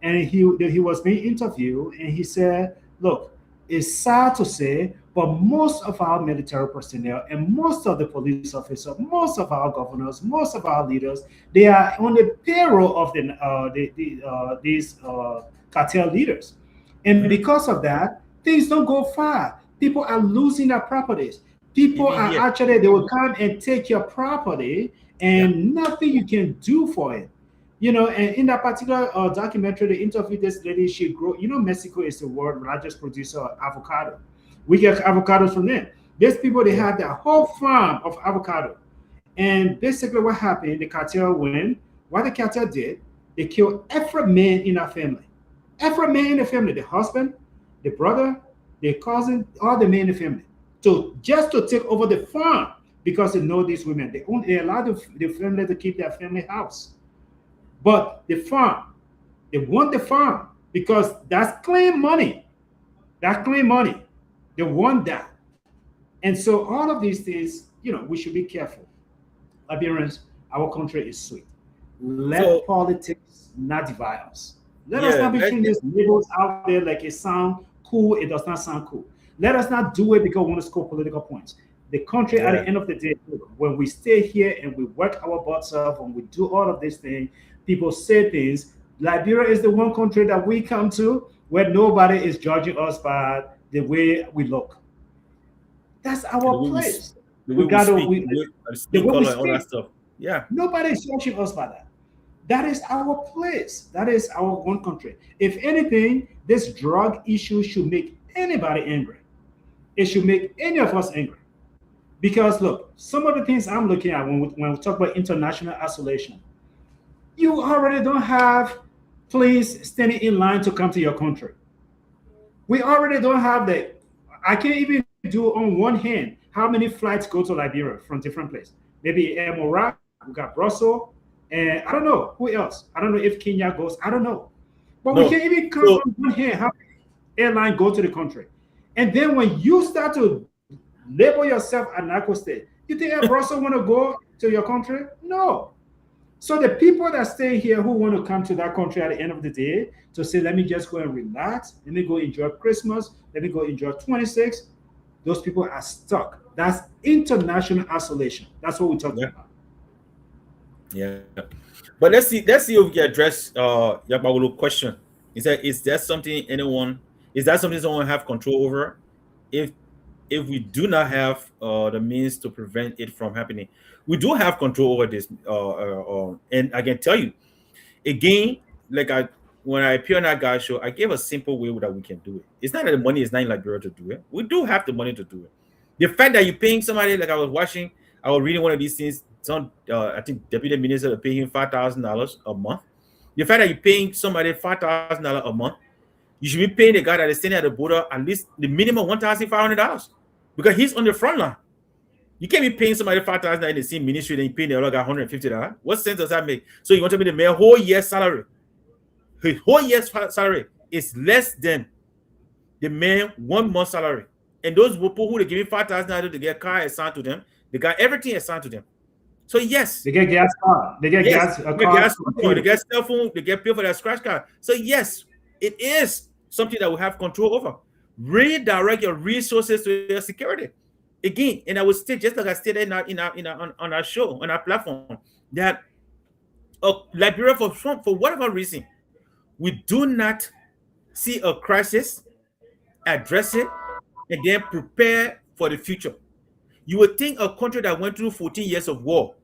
and he was being interviewed, and he said, look, it's sad to say, but most of our military personnel and most of the police officers, most of our governors, most of our leaders, they are on the payroll of these cartel leaders. And Mhm. because of that, things don't go far. People are losing their properties. People Even are here. actually, they will come and take your property, Yeah. and nothing you can do for it. And in that particular documentary, they interviewed this lady. She grew, Mexico is the world largest producer of avocado. We get avocados from them. These people, they Yeah. had their whole farm of avocado. And basically, what happened, the cartel went. What the cartel did, they killed every man in our family. Every man in the family, the husband, the brother, the cousin, all the men in the family. So just to take over the farm, because they know these women. They allow the family to keep their family house. But the farm, they want the farm because that's clean money. That clean money. They want that. And so all of these things, we should be careful. Liberians, our country is sweet. Let So politics not divide us. Let us yeah, not be putting these labels out there like it sounds cool, it does not sound cool. Let us not do it because we want to score political points. The country, at yeah. the end of the day, when we stay here and we work our butts off, when we do all of these things, people say things. Liberia is the one country that we come to where nobody is judging us by the way we look. That's And our place. the way We we got to speak, we the the skin way we color and all that speak. stuff. Yeah. Nobody is judging us by that. That is our place. That is our one country. If anything, this drug issue should make anybody angry. It should make any of us angry. Because look, some of the things I'm looking at when we talk about international isolation, you already don't have police standing in line to come to your country. We already don't have the. I can't even do on one hand how many flights go to Liberia from different places. Maybe Morocco, we got Brussels, and I don't know who else. I don't know if Kenya goes. I don't know. But we No. can't even count So on one hand how many airlines go to the country. And then when you start to label yourself a narco state, you think Brussels want to go to your country? No. So the people that stay here who want to come to that country at the end of the day to say, let me just go and relax, let me go enjoy Christmas, let me go enjoy 26, those people are stuck. That's international isolation. That's what we're talking yeah, about. yeah. But let's see if we can address Yakbaulu question. Is that something anyone is that something someone have control over? If if we do not have the means to prevent it from happening, we do have control over this. And I can tell you again, like I when I appear on that guy show, I gave a simple way that we can do it. It's not that the money is not in Liberia to do it. We do have the money to do it. The fact that you're paying somebody, like I was reading one of these things. Some I think deputy minister to pay him $5,000 a month. The fact that you're paying somebody $5,000 a month, you should be paying the guy that is standing at the border at least the minimum $1,500 because he's on the front line. You can't be paying somebody $5,000 in the same ministry, then you paying the other guy $150. What sense does that make? So you want to be the mayor whole year's salary? His whole year's salary is less than the man 1 month salary. And those people who they give me $5,000 to get car assigned to them, they got everything assigned to them. So yes, They get gas card. They get yes, gas a they get card gas for phone, they fuel. get cell phone, they get pay for their scratch card. So yes, it is something that we have control over. Redirect your resources to your security. Again, and I would state just like I stated on our show, on our platform, that Liberia, for whatever reason, we do not see a crisis, address it, and then prepare for the future. You would think a country that went through 14 years of war,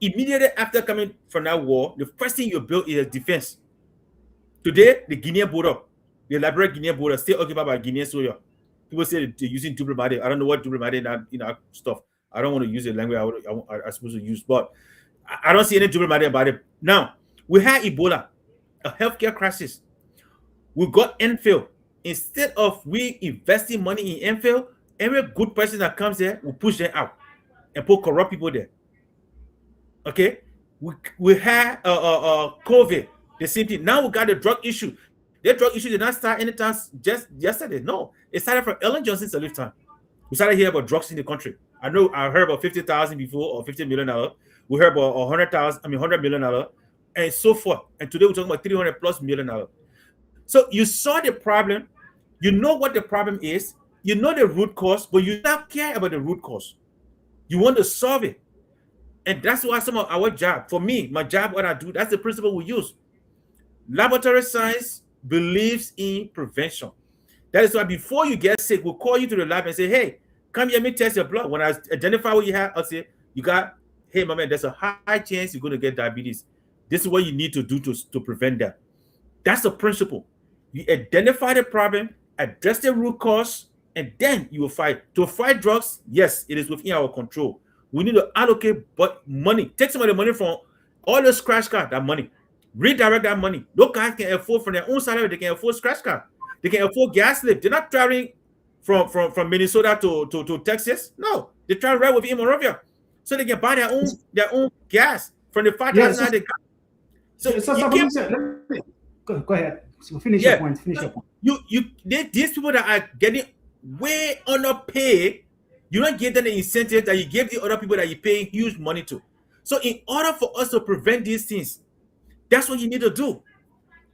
immediately after coming from that war, the first thing you build is defense. Today, the Guinean border, the Liberia Guinean border, still occupied by Guinean soldiers. People say they're using diplomatic. I don't know what diplomatic stuff. I don't want to use the language I supposed to use, but I don't see any diplomatic about it. Now, we had Ebola, a healthcare crisis. We got infill. Instead of we investing money in infill, every good person that comes there, we push them out and put corrupt people there. Okay, we had COVID, the same thing. Now we got the drug issue. The drug issue did not start anytime just yesterday. No, it started from Ellen Johnson's lifetime. We started hearing about drugs in the country. I know I heard about 50,000 before or $50 million. We heard about 100,000, $100 million, and so forth. And today we're talking about $300+ million. So you saw the problem, you know what the problem is, you know the root cause, but you don't care about the root cause. You want to solve it. And that's why some of our job, for me, my job, what I do, that's the principle we use. Laboratory science believes in prevention. That is why before you get sick, we'll call you to the lab and say, hey, come here, let me test your blood. When I identify what you have, I'll say, hey, my man, there's a high chance you're going to get diabetes. This is what you need to do to prevent that. That's the principle. You identify the problem, address the root cause, and then you will fight. To fight drugs, yes, it is within our control. We need to allocate money. Take some of the money from all the scratch card, that money. Redirect that money. Those guys can afford from their own salary, they can afford scratch card. They can afford gas lift. They're not traveling from Minnesota to Texas. No, they travel right within Monrovia. So they can buy their own gas from the 5,000 they got. So go ahead. So finish your point. Finish your point. These people that are getting way underpaid, you don't give them the incentive that you give the other people that you pay huge money to. So in order for us to prevent these things, that's what you need to do.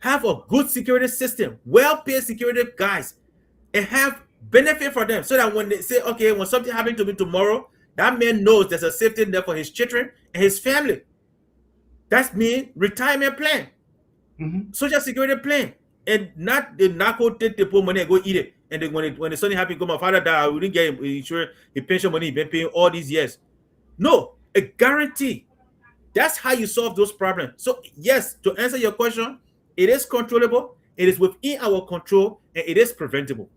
Have a good security system, well-paid security guys, and have benefit for them so that when they say, okay, when something happens to me tomorrow, that man knows there's a safety net for his children and his family. That's mean retirement plan, social security plan, and not the narco take the poor money and go eat it. And then when the something happens, my father died, we didn't get insurance, his pension money, he's been paying all these years. No, a guarantee. That's how you solve those problems. So yes, to answer your question, it is controllable, it is within our control, and it is preventable.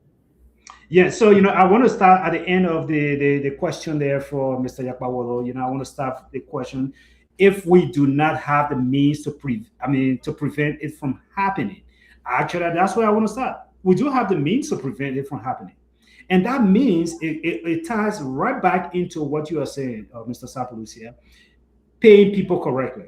Yeah, so I want to start at the end of the question there for Mr. Yakpawolo. I want to start the question: if we do not have the means to prevent it from happening. Actually, that's where I want to start. We do have the means to prevent it from happening, and that means it ties right back into what you are saying, Mr. Sapolus here, paying people correctly.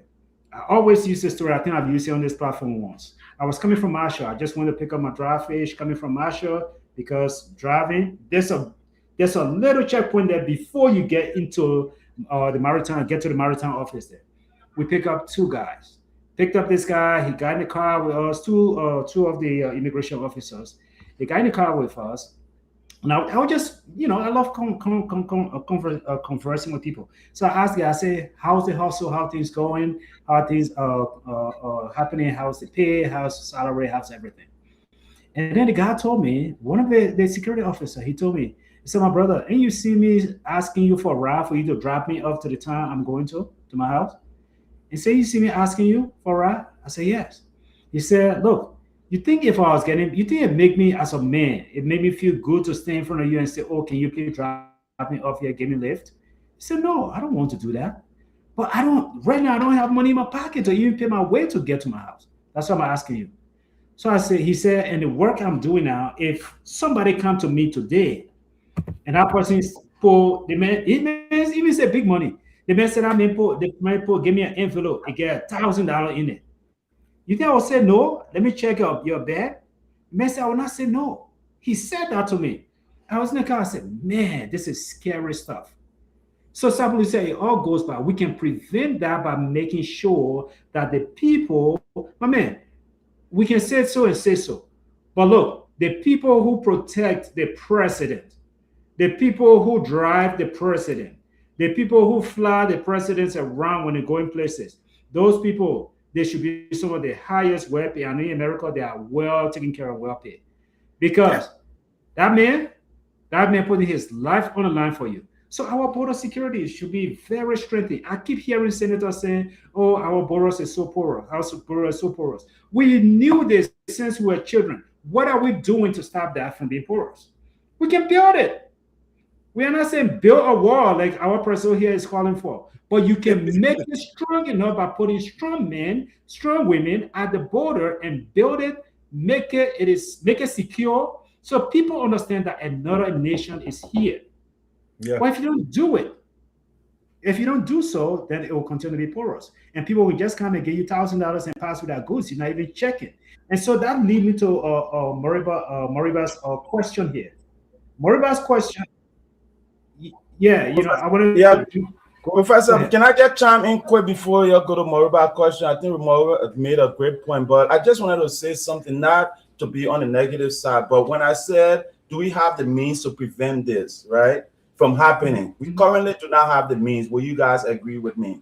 I always use this story. I think I've used it on this platform once. I was coming from Marshall. I just wanted to pick up my dry fish coming from Marshall because driving, there's a little checkpoint there before you get into the maritime office there. We pick up two guys. Picked up this guy. He got in the car with us, two of the immigration officers. They got in the car with us. Now I would just, I love conversing with people. So I asked the guy, I say, how's the hustle? How things going? How things happening? How's the pay? How's the salary? How's everything? And then the guy told me, one of the security officer, he told me, he said, my brother, ain't you see me asking you for a ride for you to drop me off to the town I'm going to my house? He said, you see me asking you for a ride? I said, yes. He said, look, you think it make me as a man, it made me feel good to stand in front of you and say, oh, can you please drop me off here, give me a lift? He said, no, I don't want to do that. But right now I don't have money in my pocket to even pay my way to get to my house. That's why I'm asking you. So he said, and the work I'm doing now, if somebody come to me today and that person he even said big money. The man said, give me an envelope, it get $1,000 in it. You think I will say no? Let me check your bag. The man said, I will not say no. He said that to me. I was in the car, I said, man, this is scary stuff. So somebody say it all goes by. We can prevent that by making sure that the people, my man, we can say so and say so. But look, the people who protect the president, the people who drive the president, the people who fly the presidents around when they're going places, those people, they should be some of the highest well paid. And in America, they are well taken care of, well paid. Yeah. Because that man, that man putting his life on the line for you. So our border security should be very strengthened. I keep hearing senators saying, "Oh, our borders is so porous. Our border is so porous." We knew this since we were children. What are we doing to stop that from being porous? We can build it. We are not saying build a wall like our president here is calling for, but you can make it strong enough by putting strong men, strong women at the border and build it, make it secure, so people understand that another nation is here. Yeah. But if you don't do so, then it will continue to be porous, and people will just come and give you $1,000 and pass without goods. You're not even checking, and so that leads me to Moriba's question here. Moriba's question, yeah, I want Yeah, to go Professor, ahead. can I just chime in quick before you go to Moriba's question? I think Moriba made a great point, but I just wanted to say something, not to be on the negative side, but when I said, do we have the means to prevent this, right, from happening? We currently do not have the means. Will you guys agree with me?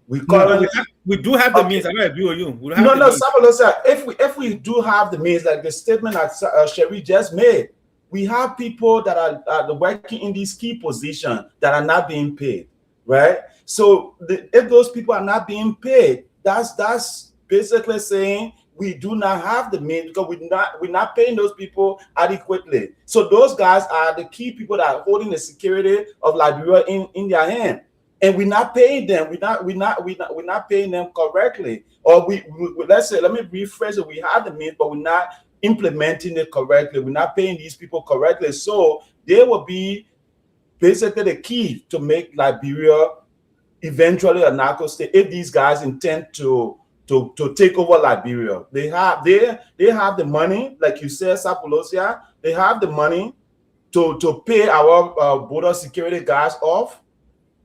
We No, currently We do have the Okay. means. I don't agree with you. We have No, the no, means. Samuel said, if we do have the means, like the statement that Sherry just made, we have people that are working in these key positions that are not being paid, right? So if those people are not being paid, that's basically saying we do not have the means because we're not paying those people adequately. So those guys are the key people that are holding the security of Liberia in their hand. And we're not paying them. We're not paying them correctly. Or we let's say, let me rephrase it. We have the means, but we're not implementing it correctly. We're not paying these people correctly. So they will be basically the key to make Liberia eventually a narco state if these guys intend to take over Liberia. They have the money, like you said, Sapulosia. They have the money to pay our border security guys off.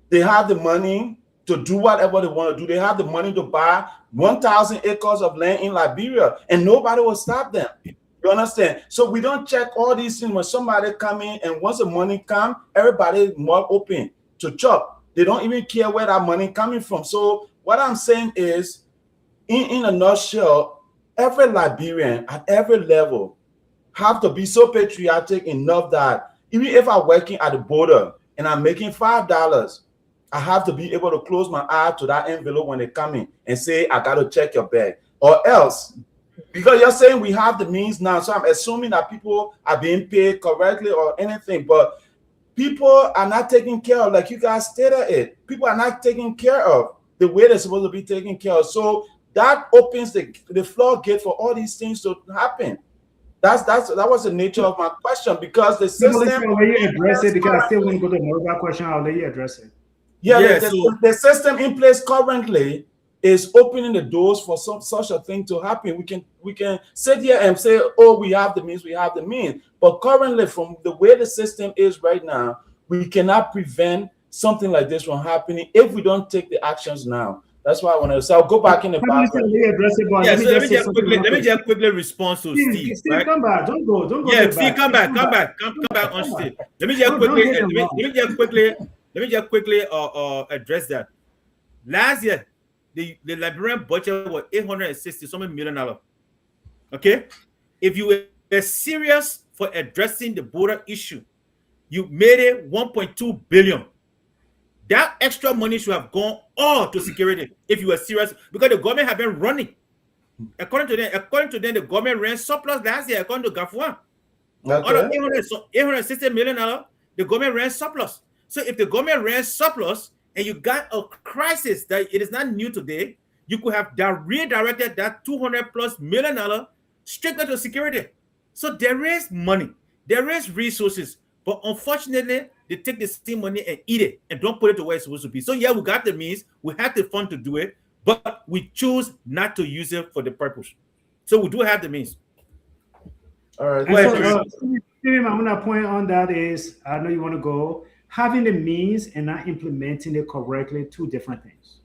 They have the money to do whatever they want to do. They have the money to buy 1,000 acres of land in Liberia, and nobody will stop them. You understand? So we don't check all these things when somebody come in, and once the money come, everybody is more open to chop. They don't even care where that money coming from. So what I'm saying is, in a nutshell, every Liberian at every level have to be so patriotic enough that even if I'm working at the border and I'm making $5, I have to be able to close my eye to that envelope when they come in and say, I got to check your bag. Or else, because you're saying we have the means now, so I'm assuming that people are being paid correctly or anything, but people are not taken care of, like you guys stated it. People are not taken care of the way they're supposed to be taken care of. So that opens the floodgate for all these things to happen. That was the nature of my question, because the No, system. I'll let you address it because I still want to go to the Moriba question. I'll let you address it. Yeah, Yeah, the system in place currently is opening the doors for such a thing to happen. We can sit here and say, oh, we have the means. But currently, from the way the system is right now, we cannot prevent something like this from happening if we don't take the actions now. That's why I want to say, I'll go back in the Let background. me address it, but Yeah, let me so just say something. let me just quickly respond to Steve. Steve, Right? come back. Don't go Yeah, to the Steve, back. come back on Steve. Let me just quickly address that. Last year, the Liberian budget was $860 something million. Okay, if you were serious for addressing the border issue, you made it 1.2 billion. That extra money should have gone all to security if you were serious, because the government have been running. According to them, the government ran surplus last year. According to Gafua, out of $860 million, the government ran surplus. So if the government ran surplus and you got a crisis that it is not new today, you could have redirected that $200+ million straight to security. So there is money, there is resources, but unfortunately, they take the same money and eat it and don't put it to where it's supposed to be. So yeah, we got the means, we have the fund to do it, but we choose not to use it for the purpose. So we do have the means. All right. So, Steve, I'm going to point on that is, I know you want to go, having the means and not implementing it correctly, two different things.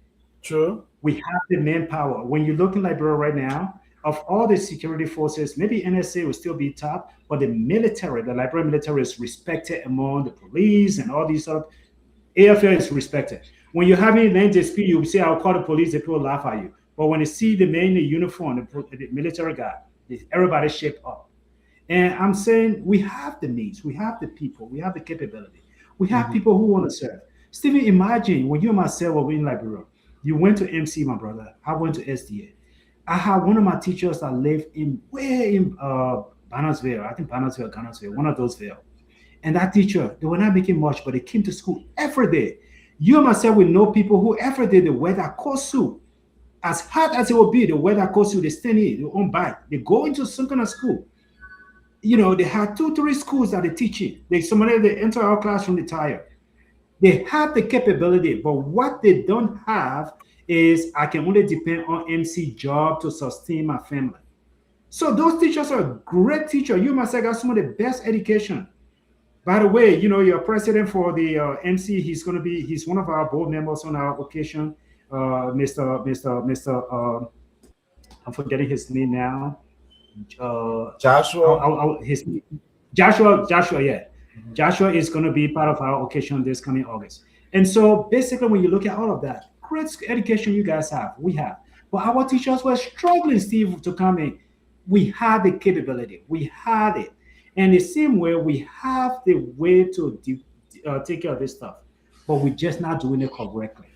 True. We have the manpower. When you look in Liberia right now, of all the security forces, maybe NSA will still be top, but the military, the Liberian military is respected among the police and all these stuff. AFL is respected. When you're having a land dispute, you say, "I'll call the police." The people laugh at you. But when they see the man in the uniform, the military guy, everybody shape up. And I'm saying we have the needs, we have the people, we have the capability, we have people who want to serve. Stephen, imagine when you and myself were in Liberia, you went to MC, my brother. I went to SDA. I had one of my teachers that lived in where in Bannersville, I think Bannersville, Gunnersville, one of those ville. And that teacher, they were not making much, but they came to school every day. You and myself will know people who every day they wear that coat suit. As hard as it will be, they wear that coat suit, they stand in, they own bike, they go into some kind of school. You know, they have 2, 3 schools that they teach it. Somebody they enter our classroom, they tire. They have the capability, but what they don't have is I can only depend on MC job to sustain my family. So those teachers are great teachers. You must have got some of the best education. By the way, you know, your president for the MC, he's one of our board members on our occasion, Mr. I'm forgetting his name now. Joshua. Joshua, yeah. Joshua is going to be part of our occasion this coming August. And so basically, when you look at all of that, great education you guys have, we have. But our teachers were struggling, Steve, to come in. We had the capability. We had it. And the same way, we have the way to take care of this stuff. But we're just not doing it correctly.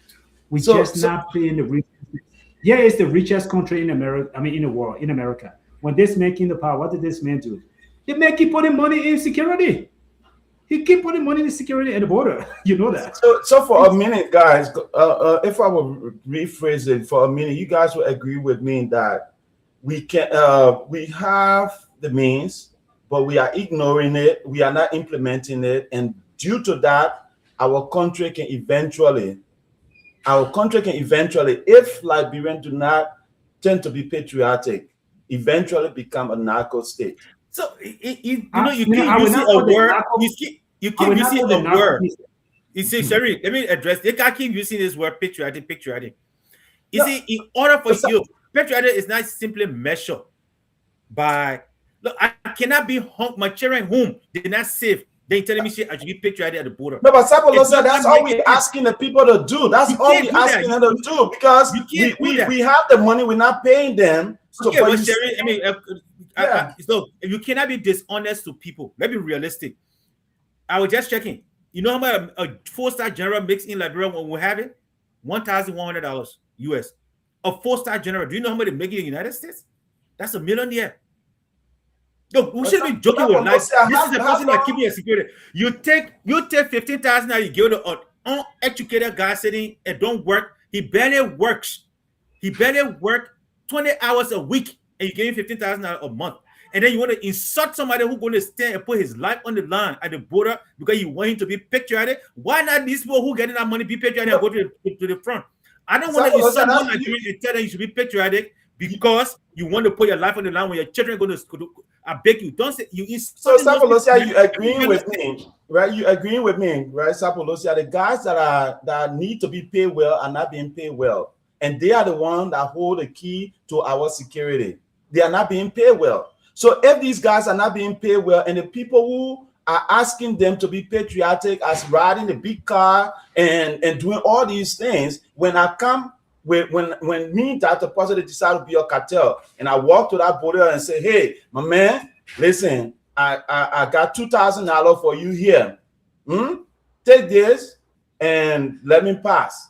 We're not paying the resources. Yeah, it's the richest country in America, in the world, in America. When this man came to power, what did this man do? The man keep putting money in security. He keep putting money in security at the border. You know that. So for a minute, guys, if I will rephrase it for a minute, you guys will agree with me that we have the means, but we are ignoring it. We are not implementing it, and due to that, our country can eventually, if Liberians do not tend to be patriotic, eventually become a narco state. So you keep using a word. You keep using a word. You see, Sherry, let me address. They can't keep using this word patriotic. You see, in order for you, patriotic is not simply measured by. Look, I cannot be home. My children home they're not safe. They telling me I should be pictured at the border. No, but Sapolosa, that's all we're asking the people to do. That's all we're asking them to do because we have the money. We're not paying them. So, okay, well, Sherry, so you cannot be dishonest to people. Let's be realistic. I was just checking. You know how much a 4-star general makes in Liberia when we have it? $1,100 US. A 4-star general. Do you know how much they make in the United States? That's $1 million a year. Look, we shouldn't be joking with life. This is the person that keep you security. You take 15,000 now, you give it to an uneducated guy sitting and don't work. He barely works. He barely works 20 hours a week, and you give him 15,000 a month. And then you want to insult somebody who's going to stand and put his life on the line at the border because you want him to be patriotic. Why not these people who getting that money be patriotic and go to the front? I don't want to insult someone like you and tell them you should be patriotic because you want to put your life on the line when your children are going to school. I beg you, don't say you insult. So Sapolosa, you agreeing with me, right? You agreeing with me, right? Sapolosa, the guys that need to be paid well are not being paid well. And they are the ones that hold the key to our security. They are not being paid well. So if these guys are not being paid well, and the people who are asking them to be patriotic as riding the big car and doing all these things, when I come when me Dr. Positive decide to be a cartel, and I walk to that border and say, hey, my man, listen, I got $2,000 for you here. Take this and let me pass.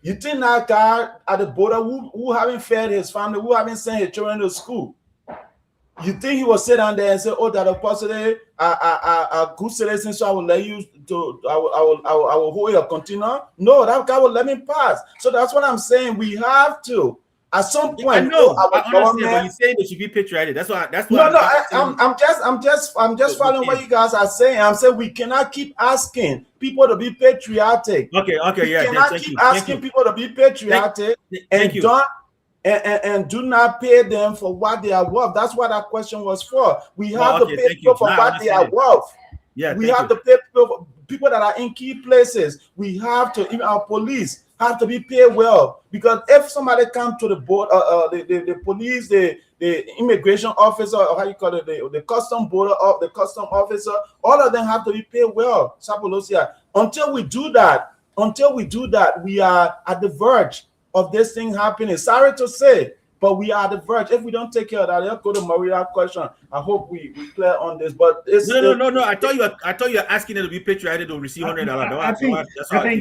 You think that guy at the border who haven't fed his family, who haven't sent his children to school, you think he will sit down there and say, "Oh, that apostle, a good citizen, so I will let you to, I will hold your container"? No, that guy will let me pass. So that's what I'm saying. We have to, at some point. I know. I understand, but you say they should be patriotic. That's why. I'm just following what you guys are saying. I'm saying we cannot keep asking people to be patriotic. Okay, yeah. We cannot keep asking people to be patriotic and do not pay them for what they are worth. That's what that question was for. We have to pay people for what they are worth. Yeah, we have to pay people that are in key places. We have to, even our police have to be paid well, because if somebody comes to the board, the police, the immigration officer, or how you call it, the custom border of the custom officer, all of them have to be paid well. Sapolosia. Until we do that, until we do that, we are at the verge of this thing happening. Sorry to say, but we are at the verge. If we don't take care of that, let's go to Maria's question. I hope we clear on this. But it's no. I thought you were asking them to be patriotic to receive $100. I think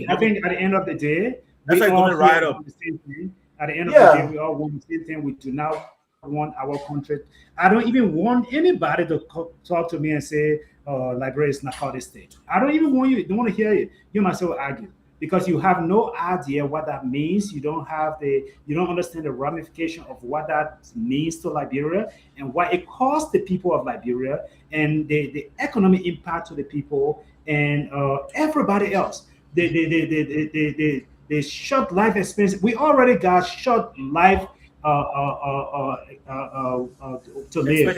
at the end of the day, that's we how all it's gonna ride up. the same thing. At the end of the day, we all want the same thing. We do not want our country. I don't even want anybody to talk to me and say, Liberia is narcotic state. I don't even want don't want to hear it. You myself argue because you have no idea what that means. You don't understand the ramification of what that means to Liberia and what it costs the people of Liberia and the economic impact to the people and everybody else. The short life experience. We already got short life to live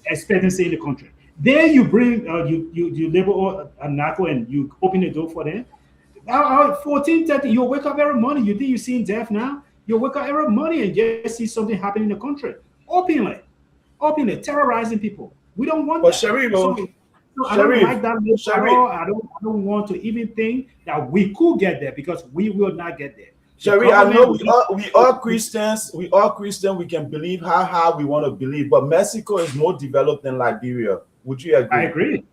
expectancy in the country. Then you bring you label a narco and you open the door for them. 14, 30, you wake up every morning. You think you're seeing death now? You wake up every morning and just see something happening in the country openly, terrorizing people. We don't want that. Sharif, I don't like that at all. I don't want to even think that we could get there because we will not get there. Sherry, I know we are Christians. We are Christian. We can believe how we want to believe, but Mexico is more developed than Liberia. Would you agree? I agree.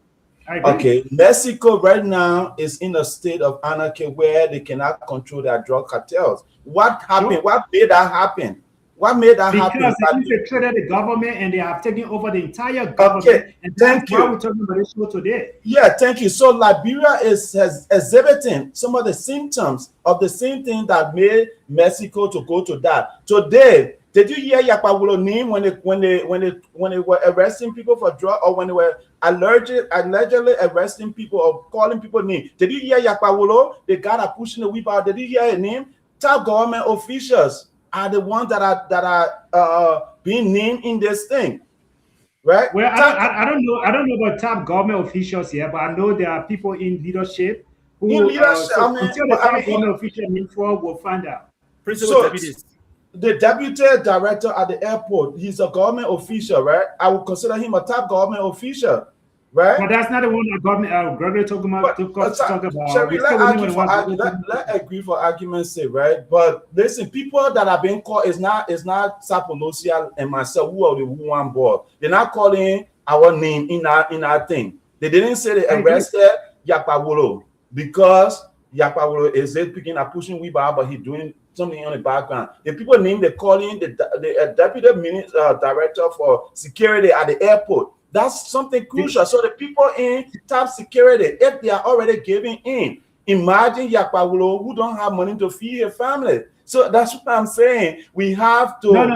Okay, Mexico right now is in a state of anarchy where they cannot control their drug cartels. What happened? Sure. What made that happen? What made that happen? Because they infiltrated the government and they have taken over the entire government. Okay, and thank you. Why we're talking about this show today. Yeah, thank you. So Liberia is exhibiting some of the symptoms of the same thing that made Mexico to go to that. Today, did you hear Yakpawulo name when they were arresting people for drug or when they were allegedly arresting people or calling people name? Did you hear Yakpawulo? The guy that pushing the whip out. Did you hear a name? Top government officials are the ones that are being named in this thing, right? Well, I don't know about top government officials here, but I know there are people in leadership who until the top government official will find out. The deputy director at the airport, he's a government official, right? I would consider him a top government official, right? But that's not the one that government Gregory talk about. Sherry, let's agree for argument's sake, right? But listen, people that are being called is not Sapolosia and myself who are the one board. They're not calling our name in our thing. They didn't say they arrested Yakpawulo because Yakpawulo is picking and pushing Wiba, but he's doing something on the background. The people named they're calling the deputy director for security at the airport. That's something crucial. So the people in top security, if they are already giving in, imagine Yakpawulo who don't have money to feed your family. So that's what I'm saying. We have to. But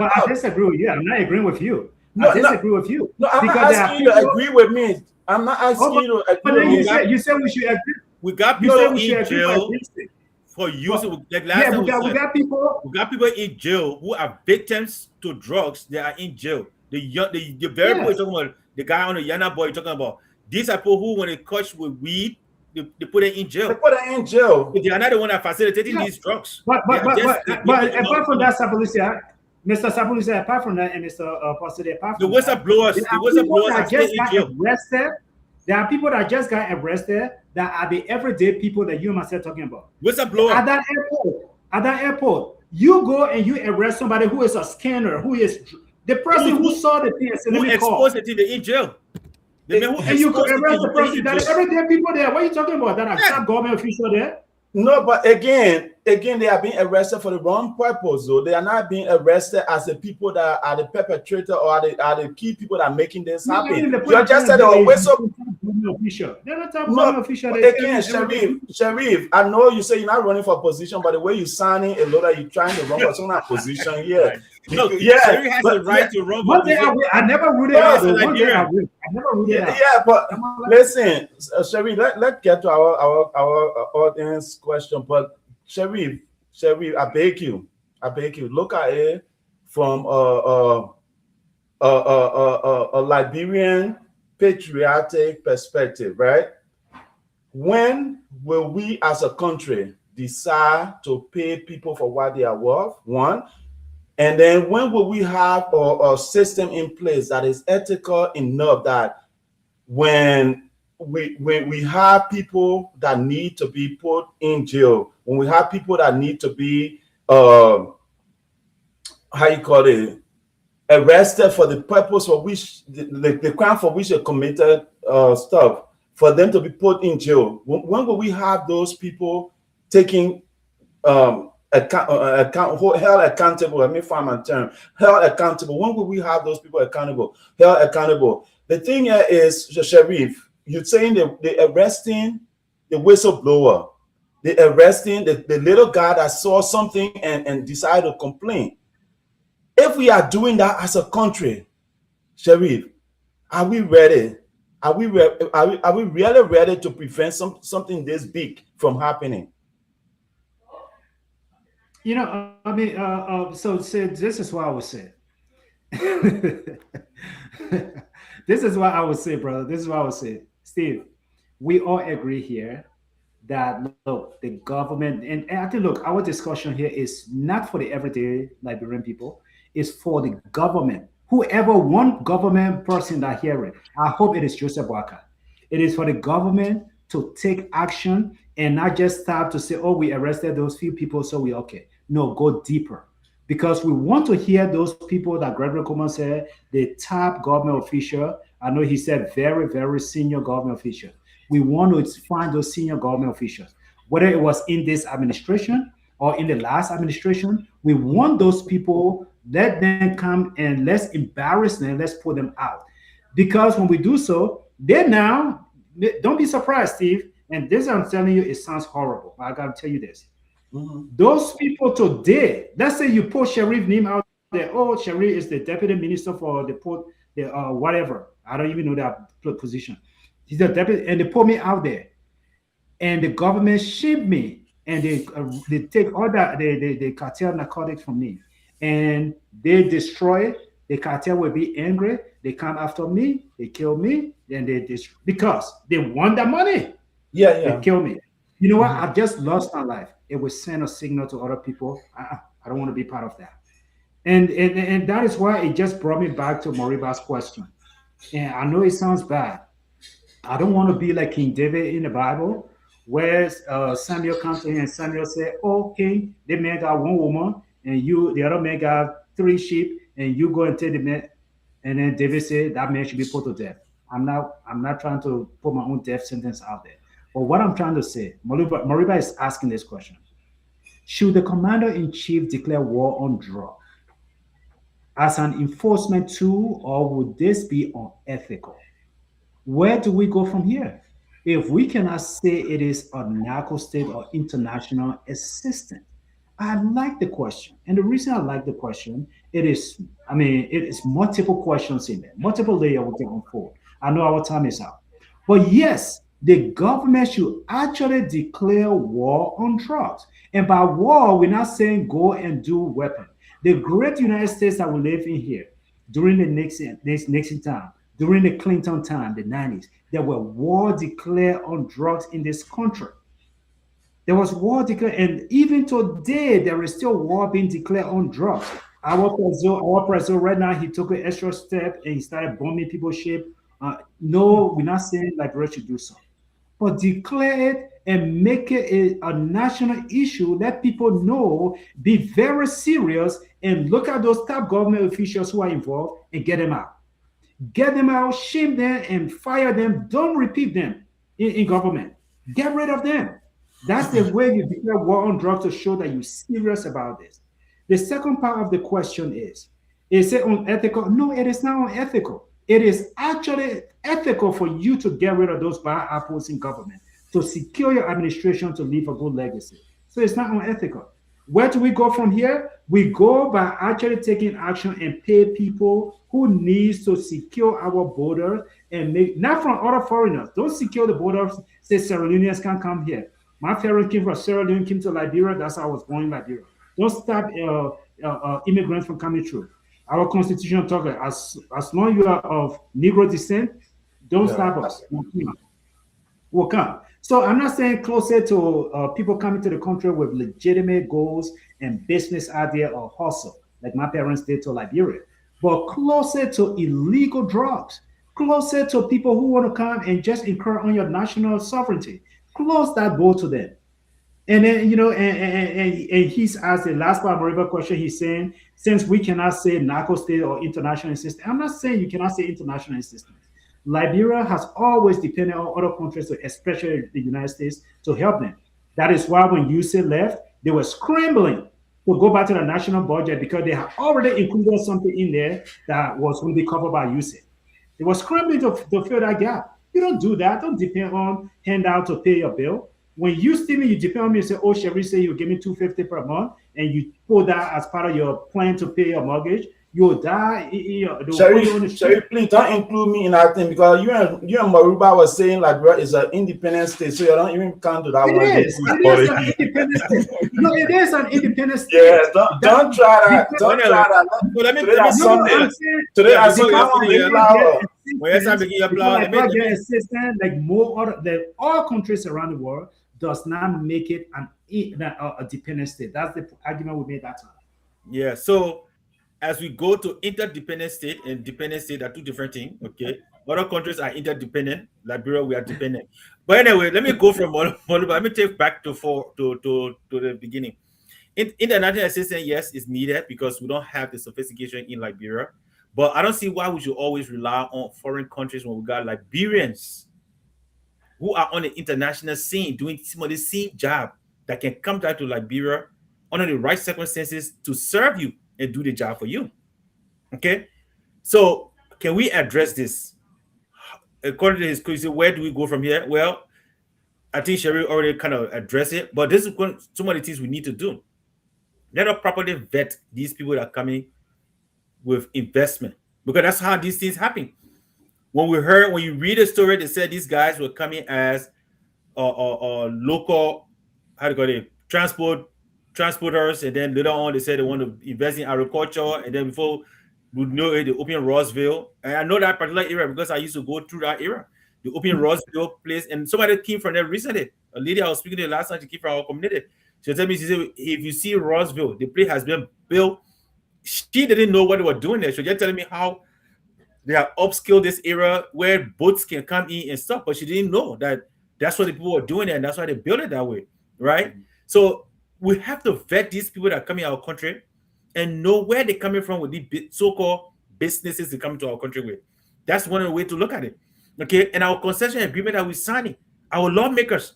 I disagree with you. I'm not agreeing with you. I disagree with you. No, I'm not asking you to agree with me. I'm not asking you to agree with me. You said we should agree. We got people in jail for using. We got people in jail who are victims to drugs. They are in jail. The very boy talking about, the guy on the Yana boy talking about, these are people who, when they catch with weed, they put it in jail. They put it in jail. But they are not the one that facilitating these drugs. But apart from that, Sabulisha, Mr. Sabulisha, apart from that, and Mr. Pastor, apart from the whistleblowers are just in jail. There are people that just got arrested that are the everyday people that you and myself talking about. Whistleblower. At that airport, you go and you arrest somebody who is a scanner, who is the person who saw the thing and said, let me call. Who exposed it in jail. And you could arrest the person. That is everyday people there. What are you talking about? That are top government official there? No, but again, they are being arrested for the wrong purpose. Though they are not being arrested as the people that are the perpetrator or are the key people that are making this happen. You just said a whistle. They're not top government official. Again, Sharif, I know you say you're not running for a position, but the way you're signing a lot, you're trying to run for some position here. No, Sharif has the right to run for position. I never ruled it out. I never ruled it out. Yeah, but listen, Sharif, let's get to our audience question. But Sharif, I beg you, look at it from a Liberian patriotic perspective, right? When will we as a country decide to pay people for what they are worth? One. And then when will we have a system in place that is ethical enough that when when we have people that need to be put in jail, when we have people that need to be how you call it, arrested for the purpose for which the crime for which they committed stuff, for them to be put in jail. When will we have those people taking held accountable? Let me find my term. Held accountable. When will we have those people accountable? Held accountable. The thing here is, Sharif, you're saying they're arresting the whistleblower, they're arresting the little guy that saw something and decided to complain. If we are doing that as a country, Sharif, are we ready? Are we really ready to prevent something this big from happening? You know, I mean, so this is what I would say. This is what I would say, brother. This is what I would say, Steve. We all agree here that look, the government, and I think, look, our discussion here is not for the everyday Liberian people. It's for the government. Whoever one government person that hear it, I hope it is Joseph Waka. It is for the government to take action and not just stop to say, oh, we arrested those few people, so we okay. No, go deeper. Because we want to hear those people that Gregory Coleman said, the top government official. I know he said very, very senior government official. We want to find those senior government officials, whether it was in this administration or in the last administration. We want those people, let them come and let's embarrass them, let's put them out. Because when we do so, then now, don't be surprised, Steve. And this I'm telling you, it sounds horrible. But I gotta tell you this. Those people today, let's say you put Sharif name out there. Oh, Sharif is the deputy minister for the port, the whatever. I don't even know that position. He's the deputy, and they put me out there, and the government ship me, and they take all that they cartel narcotics from me, and they destroy it. The cartel will be angry. They come after me. They kill me. Then they destroy because they want the money. Yeah, They kill me. You know what? I've just lost my life. It will send a signal to other people. I don't want to be part of that. And that is why it just brought me back to Moriba's question. And I know it sounds bad. I don't want to be like King David in the Bible, where Samuel comes in and Samuel said, "Oh, King, the man got one woman, and the other man got 3 sheep, and you go and take the man." And then David said that man should be put to death. I'm not trying to put my own death sentence out there. But what I'm trying to say, Moriba is asking this question: should the commander-in-chief declare war on drugs as an enforcement tool, or would this be unethical? Where do we go from here? If we cannot say it is a narco state or international assistance, I like the question. And the reason I like the question, it is multiple questions in there, multiple layers we can unfold. I know our time is out. But yes, the government should actually declare war on drugs. And by war, we're not saying go and do weapons. The great United States that we live in here during the Nixon time, during the Clinton time, the 90s, there were war declared on drugs in this country. There was war declared, and even today, there is still war being declared on drugs. Our president right now, he took an extra step and he started bombing people's ship. No, we're not saying Liberia should do so. But declare it and make it a national issue. Let people know, be very serious, and look at those top government officials who are involved and get them out. Get them out, shame them, and fire them. Don't repeat them in government. Get rid of them. That's the way you declare war on drugs, to show that you're serious about this. The second part of the question is it unethical? No, it is not unethical. It is actually ethical for you to get rid of those bad apples in government, to secure your administration, to leave a good legacy. So it's not unethical. Where do we go from here? We go by actually taking action and pay people who needs to secure our border and make, not from other foreigners. Don't secure the borders. Say Sierra Leoneans can't come here. My parents came from Sierra Leone, came to Liberia. That's how I was born in Liberia. Don't stop immigrants from coming through. Our constitution talks as long as you are of Negro descent, don't stop us. We'll come. So I'm not saying closer to people coming to the country with legitimate goals and business idea or hustle, like my parents did to Liberia, but closer to illegal drugs, Close it to people who want to come and just incur on your national sovereignty. Close that door to them. And then, and he's asked the last part of Mariba question. He's saying, since we cannot say narco state or international assistance, I'm not saying you cannot say international assistance. Liberia has always depended on other countries, especially the United States, to help them. That is why when USAID left, they were scrambling to go back to the national budget because they had already included something in there that was going to be covered by USAID. They were scrambling to fill that gap. You don't do that. Don't depend on handout to pay your bill. When you, Stephen, you depend on me and say, oh, Sherry say you give me $250 per month, and you put that as part of your plan to pay your mortgage, you'll die. Sherry, please don't include me in that thing because you and Maruba was saying like bro, it's an independent state, so you don't even come to that one. It is an independent state. No, it is an independent state. Yes, don't try that. Don't try that. So let me say today I see like more other, that all countries around the world does not make it a dependent state. That's the argument we made that time. Yeah. So as we go to interdependent state and dependent state are two different things. Okay. Other countries are interdependent. Liberia, we are dependent. But anyway, let me go from let me take back to the beginning. International assistance, yes, is needed because we don't have the sophistication in Liberia. But I don't see why we should always rely on foreign countries when we got Liberians who are on the international scene doing some of the same job that can come down to Liberia under the right circumstances to serve you and do the job for you. Okay? So can we address this? According to his question, where do we go from here? Well, I think Sherry already kind of addressed it, but this is some of the things we need to do. Let us properly vet these people that are coming with investment, because that's how these things happen. When you read a story, they said these guys were coming as local, how do you call it, transporters, and then later on they said they want to invest in agriculture, and then before we know it, they open Rossville. And I know that particular area because I used to go through that area. They open Rossville place, and somebody came from there recently. A lady I was speaking to last night, she came from our community. She told me, she said, if you see Rossville, the place has been built. She didn't know what they were doing there. She was just telling me how they are upscale this area where boats can come in and stuff, but she didn't know that that's what the people were doing there, and that's why they built it that way, right? So we have to vet these people that are coming to our country and know where they're coming from with the so-called businesses they come to our country with. That's one of the ways to look at it. Okay, and our concession agreement that we're signing, our lawmakers,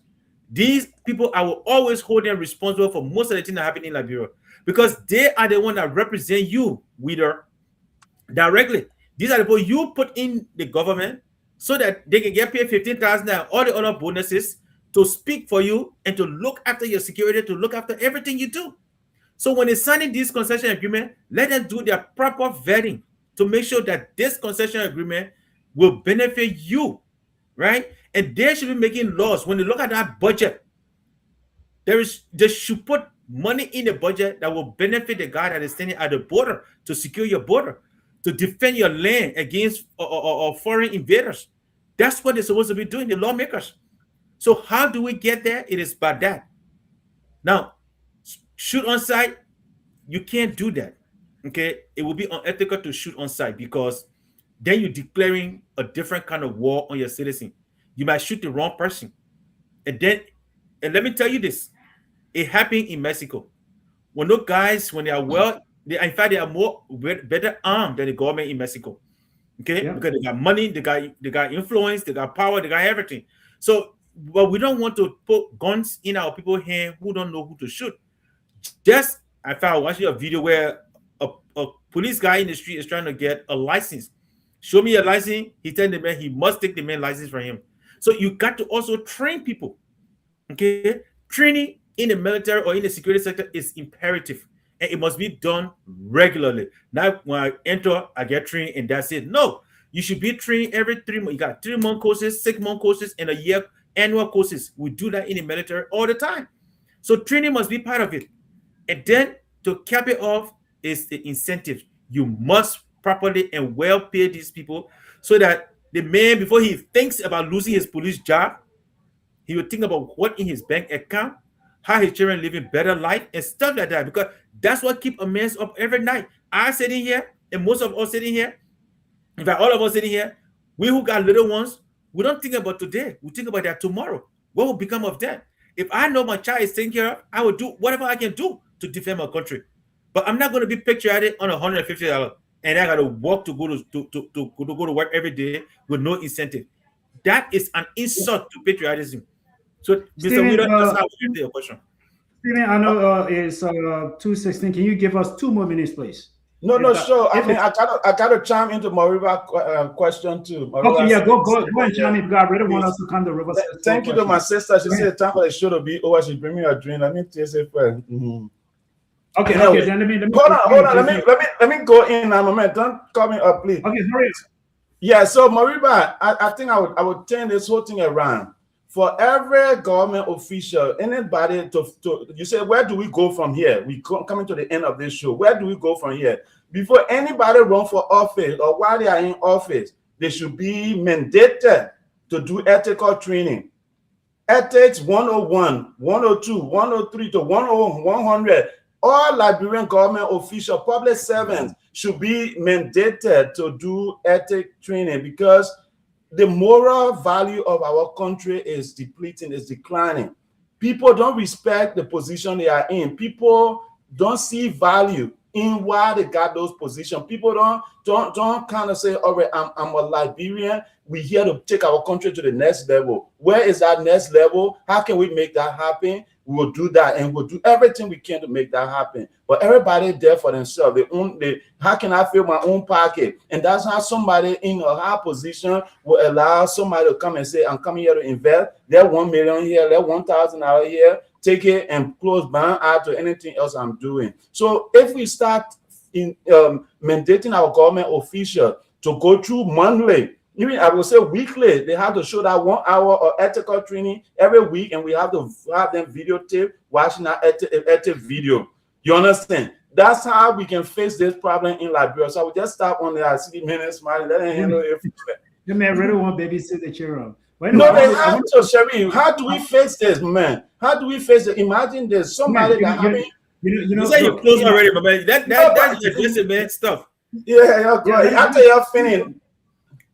these people, I will always hold them responsible for most of the things that happen in Liberia because they are the one that represent you, Weeder, directly. These are the people you put in the government so that they can get paid $15,000 and all the other bonuses to speak for you and to look after your security, to look after everything you do. So when they're signing this concession agreement, let them do their proper vetting to make sure that this concession agreement will benefit you, right? And they should be making laws. When they look at that budget, they should put money in the budget that will benefit the guy that is standing at the border to secure your border, to defend your land against foreign invaders. That's what they're supposed to be doing, the lawmakers. So how do we get there? It is by that. Now, shoot on sight, you can't do that. Okay, it will be unethical to shoot on sight because then you're declaring a different kind of war on your citizen. You might shoot the wrong person. And let me tell you this, it happened in Mexico. When those guys, when they are in fact, they are better armed than the government in Mexico. Okay, yeah. Because they got money, they got influence, they got power, they got everything. So, but we don't want to put guns in our people's hands who don't know who to shoot. Just, I found watching a video where a police guy in the street is trying to get a license. Show me a license. He telling the man he must take the man license from him. So you got to also train people. Okay, training in the military or in the security sector is imperative, and it must be done regularly. Not when I enter, I get trained and that's it. No, you should be trained every 3 months. You got 3-month courses, 6-month courses, and a year annual courses. We do that in the military all the time. So training must be part of it. And then to cap it off is the incentive. You must properly and well pay these people so that the man, before he thinks about losing his police job, he will think about what in his bank account, how his children living better life and stuff like that, because that's what keep a man up every night. I sitting here, and most of us sitting here, in fact, all of us sitting here, We who got little ones, we don't think about today. We think about that tomorrow. What will become of them? If I know my child is taken care of, I will do whatever I can do to defend my country. But I'm not going to be patriotic on $150 and I got to walk to go to work every day with no incentive. That is an insult to patriotism. So, Mr. Stephen, Wheeler, that's how we answer your question. Stephen, I know it's 2:16. Can you give us 2 more minutes, please? No, If no, that, sure. I if mean, it, I gotta chime into Mariva question too. okay, Mariva yeah, go said, go and chime in. I really want please. us to come to River Says Pro Thank you to my question. sister. She Go ahead. said time for the show to be over. She bring me a drink. Let me taste it first. Mhm. Okay, Anyway, then let me hold on. Let me go in a moment. Don't call me up, please. Okay, hurry up. Yeah, so Mariba, I think I would turn this whole thing around. For every government official, anybody to you say, where do we go from here? Coming to the end of this show. Where do we go from here? Before anybody run for office or while they are in office, they should be mandated to do ethical training. Ethics 101, 102, 103 to 101, 100. All Liberian government official, public servants should be mandated to do ethic training because the moral value of our country is depleting, is declining. People don't respect the position they are in. People don't see value in why they got those positions. People don't kind of say, all right, I'm a Liberian. We're here to take our country to the next level. Where is that next level? How can we make that happen? We will do that, and we'll do everything we can to make that happen. But everybody there for themselves. How can I fill my own pocket? And that's how somebody in a high position will allow somebody to come and say, I'm coming here to invest. Let 1 million here, let 1,000 out here, take it and close bound out to anything else I'm doing. So if we start in mandating our government official to go through monthly, even I will say weekly, they have to show that 1 hour of ethical training every week, and we have to have them videotape watching that ethic video. You understand? That's how we can face this problem in Liberia. So I will just stop on there. I see the minutes smiling. Let them handle it. You may really want babysit the children. But No, anyway, they have to, Sherry. How do we face this, man? How do we face it? Imagine there's somebody that having. You say you close already, but man, that's legit, man. Stuff. Yeah, after you're finished.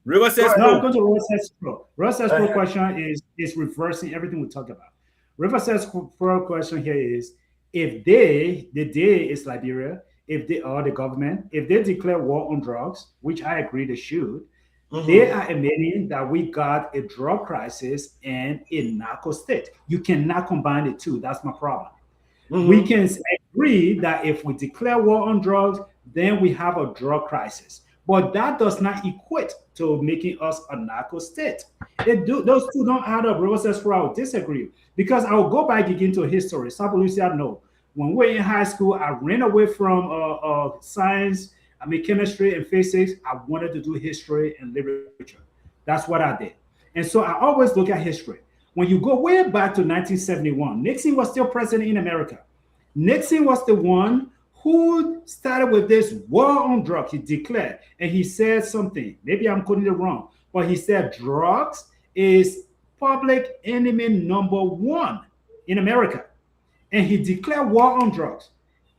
River Says no, I'm Pro. going to River Says Pro. River Says Pro question is reversing everything we talked about. River Says Pro question here is, if the day is Liberia, if they are the government, if they declare war on drugs, which I agree they should, they are admitting that we got a drug crisis and a narco state. You cannot combine the two. That's my problem. We can agree that if we declare war on drugs, then we have a drug crisis. But that does not equate to making us a narco state. Those two don't add up. River Says Pro, I would disagree. Because I will go back again to history. South Lucia, no. When we were in high school, I ran away from science, chemistry and physics. I wanted to do history and literature. That's what I did. And so I always look at history. When you go way back to 1971, Nixon was still president in America. Nixon was the one who started with this war on drugs. He declared, and he said something. Maybe I'm quoting it wrong, but he said drugs is public enemy #1 in America. And he declared war on drugs.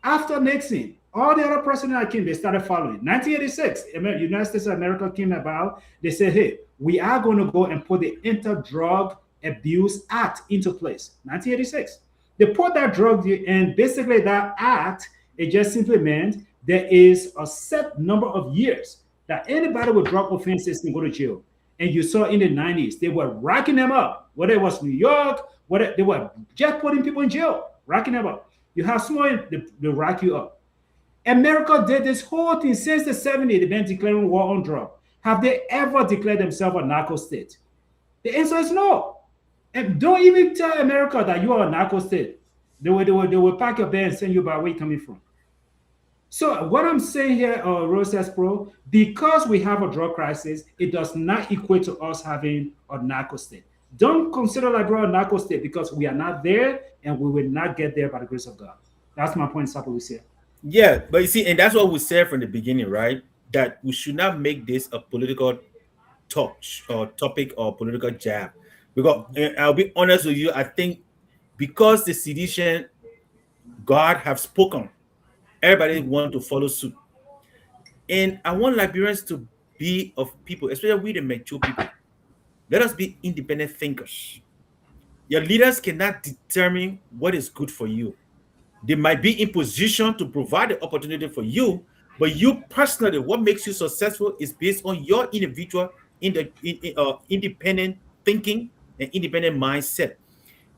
After Nixon, all the other presidents that came, they started following. 1986, United States of America came about. They said, hey, we are going to go and put the Anti-Drug Abuse Act into place. 1986. They put that drug, and basically that act, it just simply meant there is a set number of years that anybody with drug offenses can go to jail. And you saw in the 90s, they were racking them up, whether it was New York, whether they were just putting people in jail, racking them up. You have small, they rack you up. America did this whole thing since the 70s. They've been declaring war on drugs. Have they ever declared themselves a narco state? The answer is no. And don't even tell America that you are a narco state. They will pack your bag and send you by where you're coming from. So what I'm saying here, Rose Says Pro, because we have a drug crisis, it does not equate to us having a narco state. Don't consider Liberia a narco state because we are not there and we will not get there by the grace of God. That's my point, Sapalucia. Yeah, but you see, and that's what we said from the beginning, right? That we should not make this a political touch or topic or political jab. Because I'll be honest with you, I think because the sedition, God have spoken, everybody want to follow suit. And I want Liberians to be of people, especially we the mature people. Let us be independent thinkers. Your leaders cannot determine what is good for you. They might be in position to provide the opportunity for you, but you personally, what makes you successful is based on your individual independent thinking and independent mindset.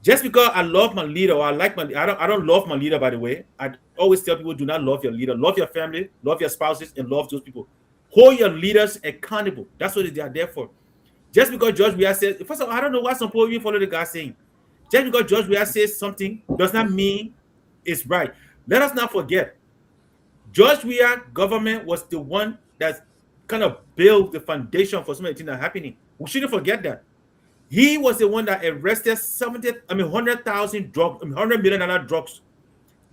Just because I love my leader or I like my, I don't love my leader, by the way. I always tell people, do not love your leader. Love your family, love your spouses, and love those people. Hold your leaders accountable. That's what they are there for. Just because George Weah says, first of all, I don't know why some people even follow the guy saying. Just because George Weah says something does not mean it's right. Let us not forget, George Weah government was the one that kind of built the foundation for so many things that are happening. We shouldn't forget that. He was the one that arrested 100,000 drugs, $100 million drugs.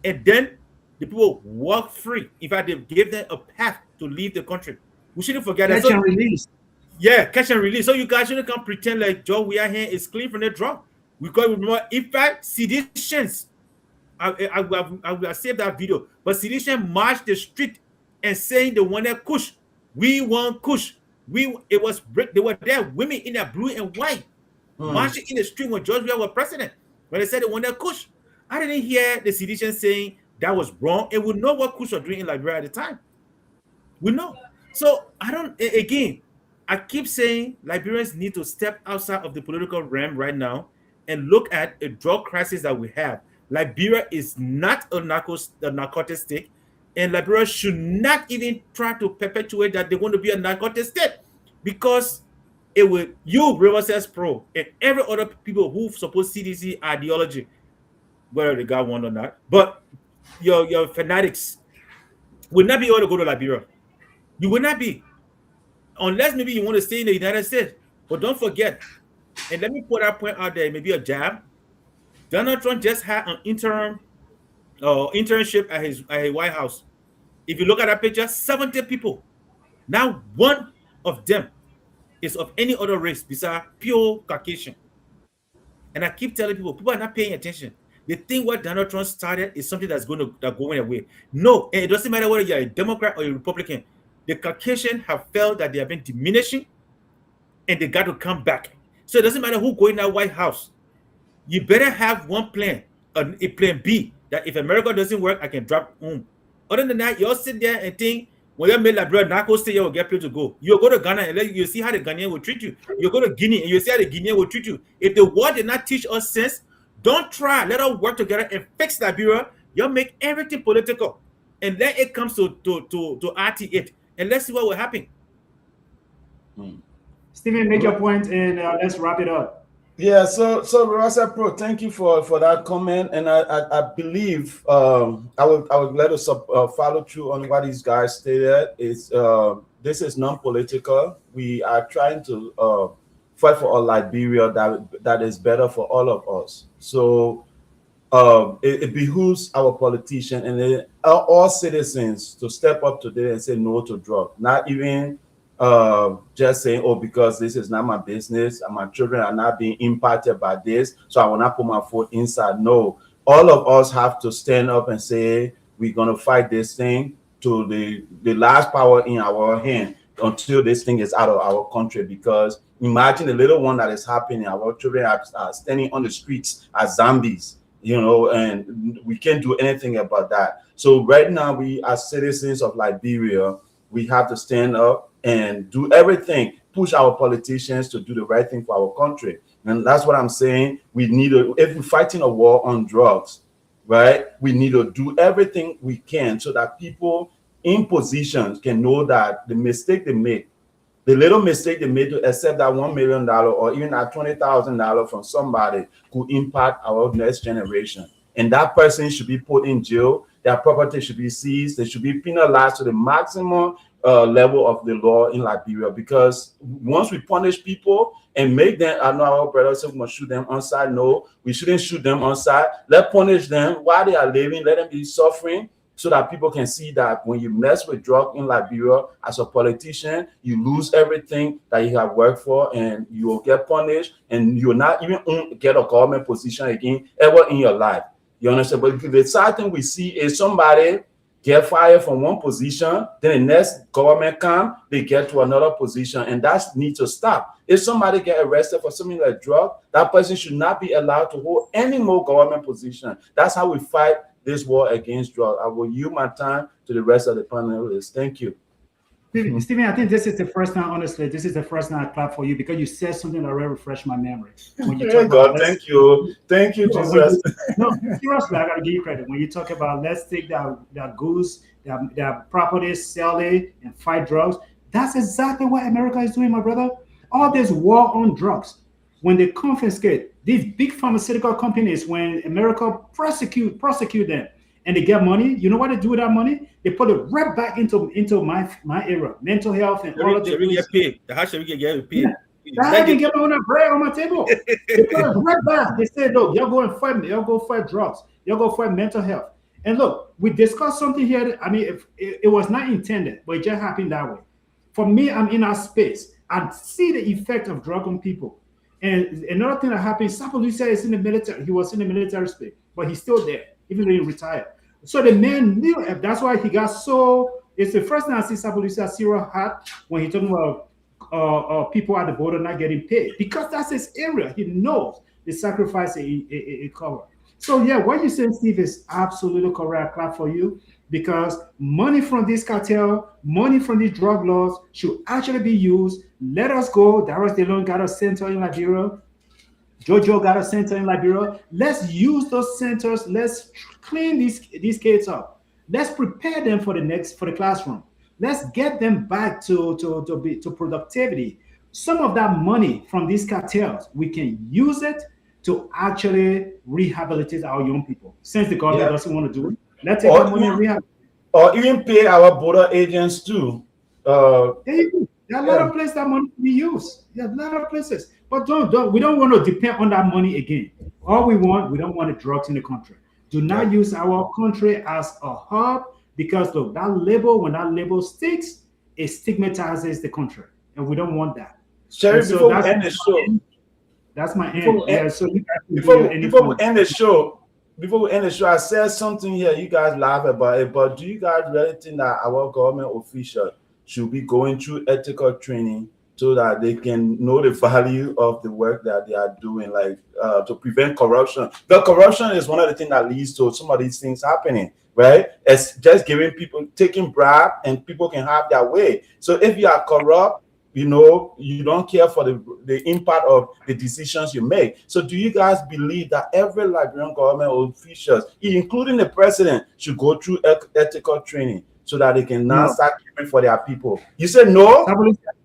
And then the people walked free. In fact, they gave them a path to leave the country. We shouldn't forget that. Catch and release. Yeah, catch and release. So you guys shouldn't come pretend like Joe we are here is clean from the drug. We got remember, in fact, seditions. I will save that video. But sedition marched the street and saying they wanted Kush. We want Kush. They were there, women in their blue and white, marching in the street when George Weah was president. When they said they wanted Kush. I didn't hear the sedition saying that was wrong. And we know what Kush was doing in Liberia at the time. We know. So I keep saying Liberians need to step outside of the political realm right now and look at a drug crisis that we have. Liberia is not a narcotic state, and Liberia should not even try to perpetuate that they want to be a narcotic state, because it will, you, Riverside Pro, and every other people who support CDC ideology, whether they got one or not, but your fanatics will not be able to go to Liberia. You will not be. Unless maybe you want to stay in the United States. But don't forget, and let me put that point out there, maybe a jab. Donald Trump just had an internship at his White House. If you look at that picture, 70 people. Now one of them is of any other race besides pure Caucasian. And I keep telling people are not paying attention. They think what Donald Trump started is something that's going away. No, and it doesn't matter whether you're a Democrat or a Republican. The Caucasians have felt that they have been diminishing, and they got to come back. So it doesn't matter who go in that White House. You better have one plan, a plan B, that if America doesn't work, I can drop home. Other than that, you all sit there and think, when you make Liberia, Narco stay here will get people to go. You go to Ghana and you see how the Ghanaian will treat you. You go to Guinea and you see how the Guinean will treat you. If the world did not teach us sense, don't try. Let us work together and fix Liberia. You'll make everything political. And then it comes to RT8. And let's see what will happen. Stephen, make your point and let's wrap it up. Yeah, so Rasa Pro, thank you for that comment, and I believe I would let us follow through on what these guys stated. This is non-political. We are trying to fight for a Liberia that is better for all of us. So it behooves our politicians and all citizens to step up today and say no to drugs. Not even just saying, oh, because this is not my business and my children are not being impacted by this, so I will not put my foot inside. No, all of us have to stand up and say we're going to fight this thing to the last power in our hand until this thing is out of our country. Because imagine the little one that is happening. Our children are standing on the streets as zombies, and we can't do anything about that. So right now, we as citizens of Liberia, we have to stand up and do everything, push our politicians to do the right thing for our country. And that's what I'm saying. We need to, if we're fighting a war on drugs, right, we need to do everything we can so that people in positions can know that the mistake they made, the little mistake they made to accept that $1 million or even that $20,000 from somebody could impact our next generation. And that person should be put in jail. Their property should be seized. They should be penalized to the maximum level of the law in Liberia. Because once we punish people and make them, I know our brothers say we must shoot them on site. No, we shouldn't shoot them on site. Let's punish them while they are living. Let them be suffering so that people can see that when you mess with drug in Liberia as a politician, you lose everything that you have worked for, and you will get punished, and you'll not even get a government position again ever in your life. You understand? But the sad thing we see is somebody get fired from one position, then the next government come, they get to another position, and that needs to stop. If somebody get arrested for something like drug, that person should not be allowed to hold any more government position. That's how we fight this war against drug. I will yield my time to the rest of the panelists. Thank you. Stephen, I think this is the first time, honestly, this is the first time I clap for you because you said something that already refreshed my memory. When you talk about, thank you, Jesus. No, seriously, I gotta give you credit. When you talk about let's take that goods, that properties, sell it, and fight drugs, that's exactly what America is doing, my brother. All this war on drugs, when they confiscate these big pharmaceutical companies, when America prosecute them, and they get money, you know what they do with that money? They put it right back into my era, mental health and all of the things. Get paid. How should we get paid? Yeah. I can get my own bread on my table. They put it right back. They say, look, y'all go and fight, y'all go fight drugs, y'all go fight mental health. And look, we discussed something here. I mean, if it was not intended, but it just happened that way. For me, I'm in our space. I see the effect of drug on people. And another thing that happened, Sapalusa is in the military. He was in the military space, but he's still there, even though he retired. So the man knew, that's why he got so. It's the first time I see Sapalusa zero hat when he's talking about people at the border not getting paid, because that's his area. He knows the sacrifice it covered. So yeah, what you saying, Steve, is absolutely correct. Clap for you, because money from this cartel, money from these drug laws should actually be used. Let us go. Darius DeLong got a center in Liberia. Jojo got a center in Liberia. Let's use those centers. Let's clean these kids up. Let's prepare them for the classroom. Let's get them back to productivity. Some of that money from these cartels, we can use it to actually rehabilitate our young people. Since the government doesn't want to do it, let's take that money and rehabilitate. Or even pay our border agents too. There are a lot of places that money can be used. There are a lot of places. But we don't want to depend on that money again. All we don't want the drugs in the country. Do not use our country as a hub, because look, when that label sticks, it stigmatizes the country, and we don't want that. Sherry, before we end the show, that's my end. Before we end the show, I said something here. You guys laugh about it, but do you guys really think that our government officials should be going through ethical training so that they can know the value of the work that they are doing, like to prevent corruption? The corruption is one of the things that leads to some of these things happening, right? It's just taking bribe, and people can have their way. So if you are corrupt, you don't care for the impact of the decisions you make. So do you guys believe that every Liberian government officials, including the president, should go through ethical training so that they can now start caring for their people? You said no?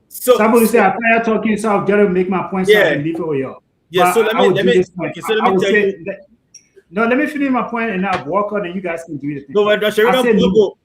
Somebody said, I'm tired talking, so I've got to make my point so I can leave over here. Yeah, so let me tell you. No, let me finish my point and now walk on, and you guys can do it. No, but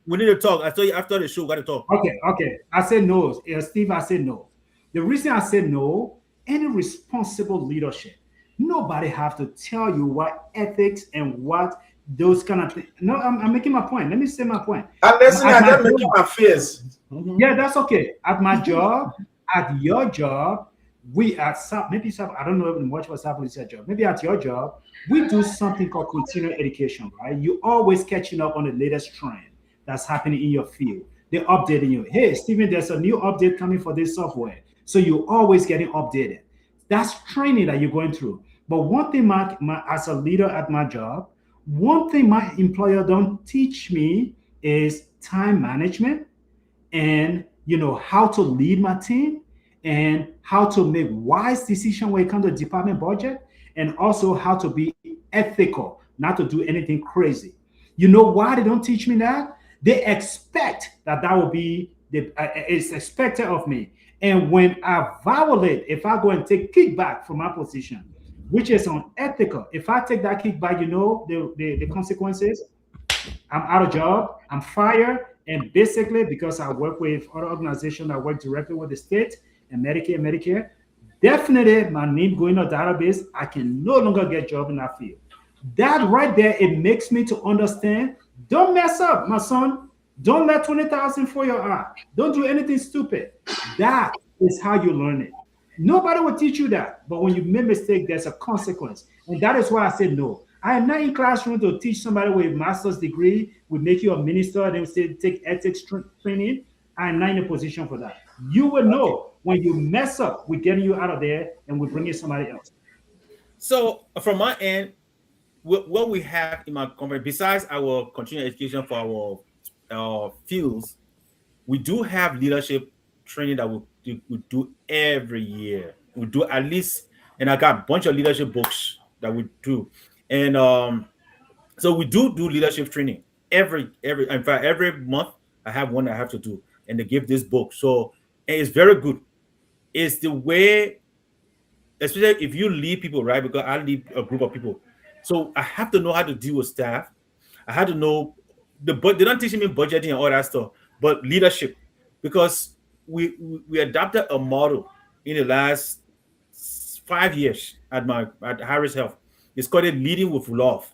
we need to talk. I told you after the show, we got to talk. Okay. I said no. Steve, I said no. The reason I said no, any responsible leadership, nobody have to tell you what ethics and what those kind of things. No, I'm making my point. Let me say my point. I'm listening. I'm just making my face. Yeah, that's okay. At my job, at your job, we at maybe I don't know much what's happening at your job. Maybe at your job, we do something called continuing education, right? You always catching up on the latest trend that's happening in your field. They're updating you. Hey, Stephen, there's a new update coming for this software. So you're always getting updated. That's training that you're going through. But one thing as a leader at my job, one thing my employer don't teach me is time management, and how to lead my team, and how to make wise decisions when it comes to department budget, and also how to be ethical, not to do anything crazy. You know why they don't teach me that? They expect that will be it's expected of me. And when I violate, if I go and take kickback from my position, which is unethical, if I take that kickback, the consequences. I'm out of job, I'm fired, and basically because I work with other organizations that work directly with the state and Medicare, definitely my name going to database, I can no longer get job in that field. That right there, it makes me to understand, don't mess up, my son. Don't let 20,000 for your eye. Don't do anything stupid. That is how you learn it. Nobody will teach you that. But when you make a mistake, there's a consequence. And that is why I said no. I am not in classroom to teach somebody with a master's degree, we make you a minister, and then say take ethics training. I am not in a position for that. You will Okay. know when you mess up, we're getting you out of there and we're bringing somebody else. So from my end, what we have in my company, besides our continuing education for our fields, we do have leadership training that we do every year. We do at least, and I got a bunch of leadership books that we do, and so we do leadership training every. In fact, every month I have one I have to do, and they give this book. So and it's very good. It's the way, especially if you lead people, right? Because I lead a group of people, so I have to know how to deal with staff. I had to know but they don't teach me budgeting and all that stuff, but leadership, because we adopted a model in the last 5 years at Harris Health. It's called it leading with love.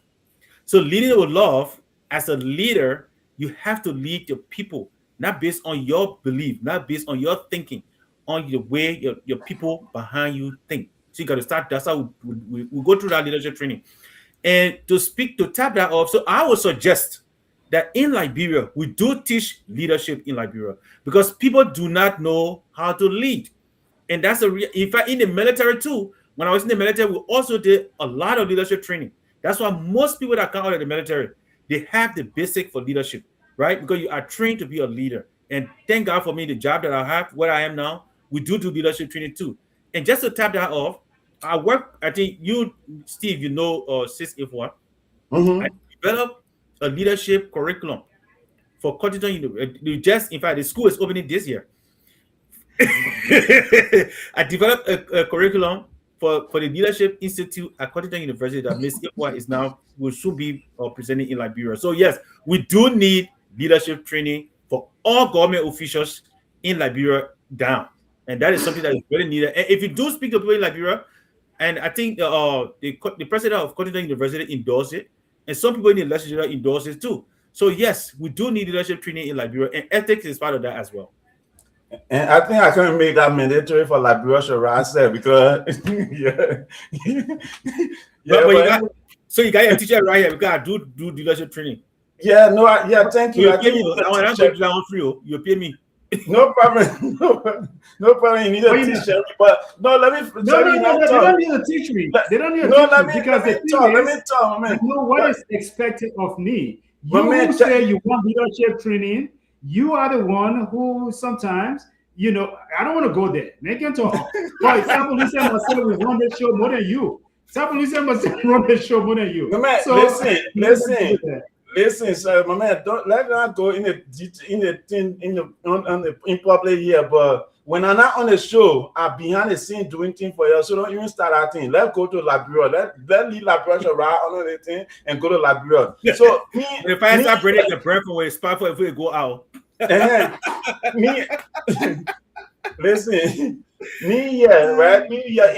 So leading with love, as a leader, you have to lead your people, not based on your belief, not based on your thinking, on the way your people behind you think. So you got to start. That's how we go through that leadership training. And to tap that off, so I would suggest that in Liberia, we do teach leadership in Liberia because people do not know how to lead. And that's in fact, in the military too, when I was in the military, we also did a lot of leadership training. That's why most people that come out of the military, they have the basic for leadership, right? Because you are trained to be a leader. And thank God for me, the job that I have, where I am now, we do leadership training too. And just to tap that off, I think you, Steve, you know, 6F1. I Mm-hmm. developed a leadership curriculum for Cottington University. In fact, the school is opening this year. I developed a curriculum for the Leadership Institute at Cottington University that Miss Ikwa is now will soon be presenting in Liberia. So yes, we do need leadership training for all government officials in Liberia down, and that is something that is very needed. And if you do speak to people in Liberia, and I think the president of Cottington University endorsed it, and some people in the legislature endorse it too. So yes, we do need leadership training in Liberia, and ethics is part of that as well. And I think I can make that mandatory for Liberia, Shara said, because yeah, But you got your teacher right here because I do leadership training. yeah, no, yeah, thank you. You pay me. I want to do that one free. You pay me. No problem. No problem. You need to teach me. But no, let me. No, they don't need to teach me. They don't need to teach me because the thing let me talk, man. You know what is expected of me. My You man, who say you want leadership training, you are the one who sometimes, you know, I don't want to go there. Make it talk. For example, you said myself will run the show more than you. Example, you said myself run the show more than you. My man, So, listen, sir, my man. Don't let not go in the public here, but when I'm not on the show, I'm behind the scene doing things for you. So don't even start acting. Let's go to Liberia. Let leave Liberia right on the thing and go to Liberia. So if I start breathing the breath away, it's part for if we go out. Me, listen, me here, right? Me here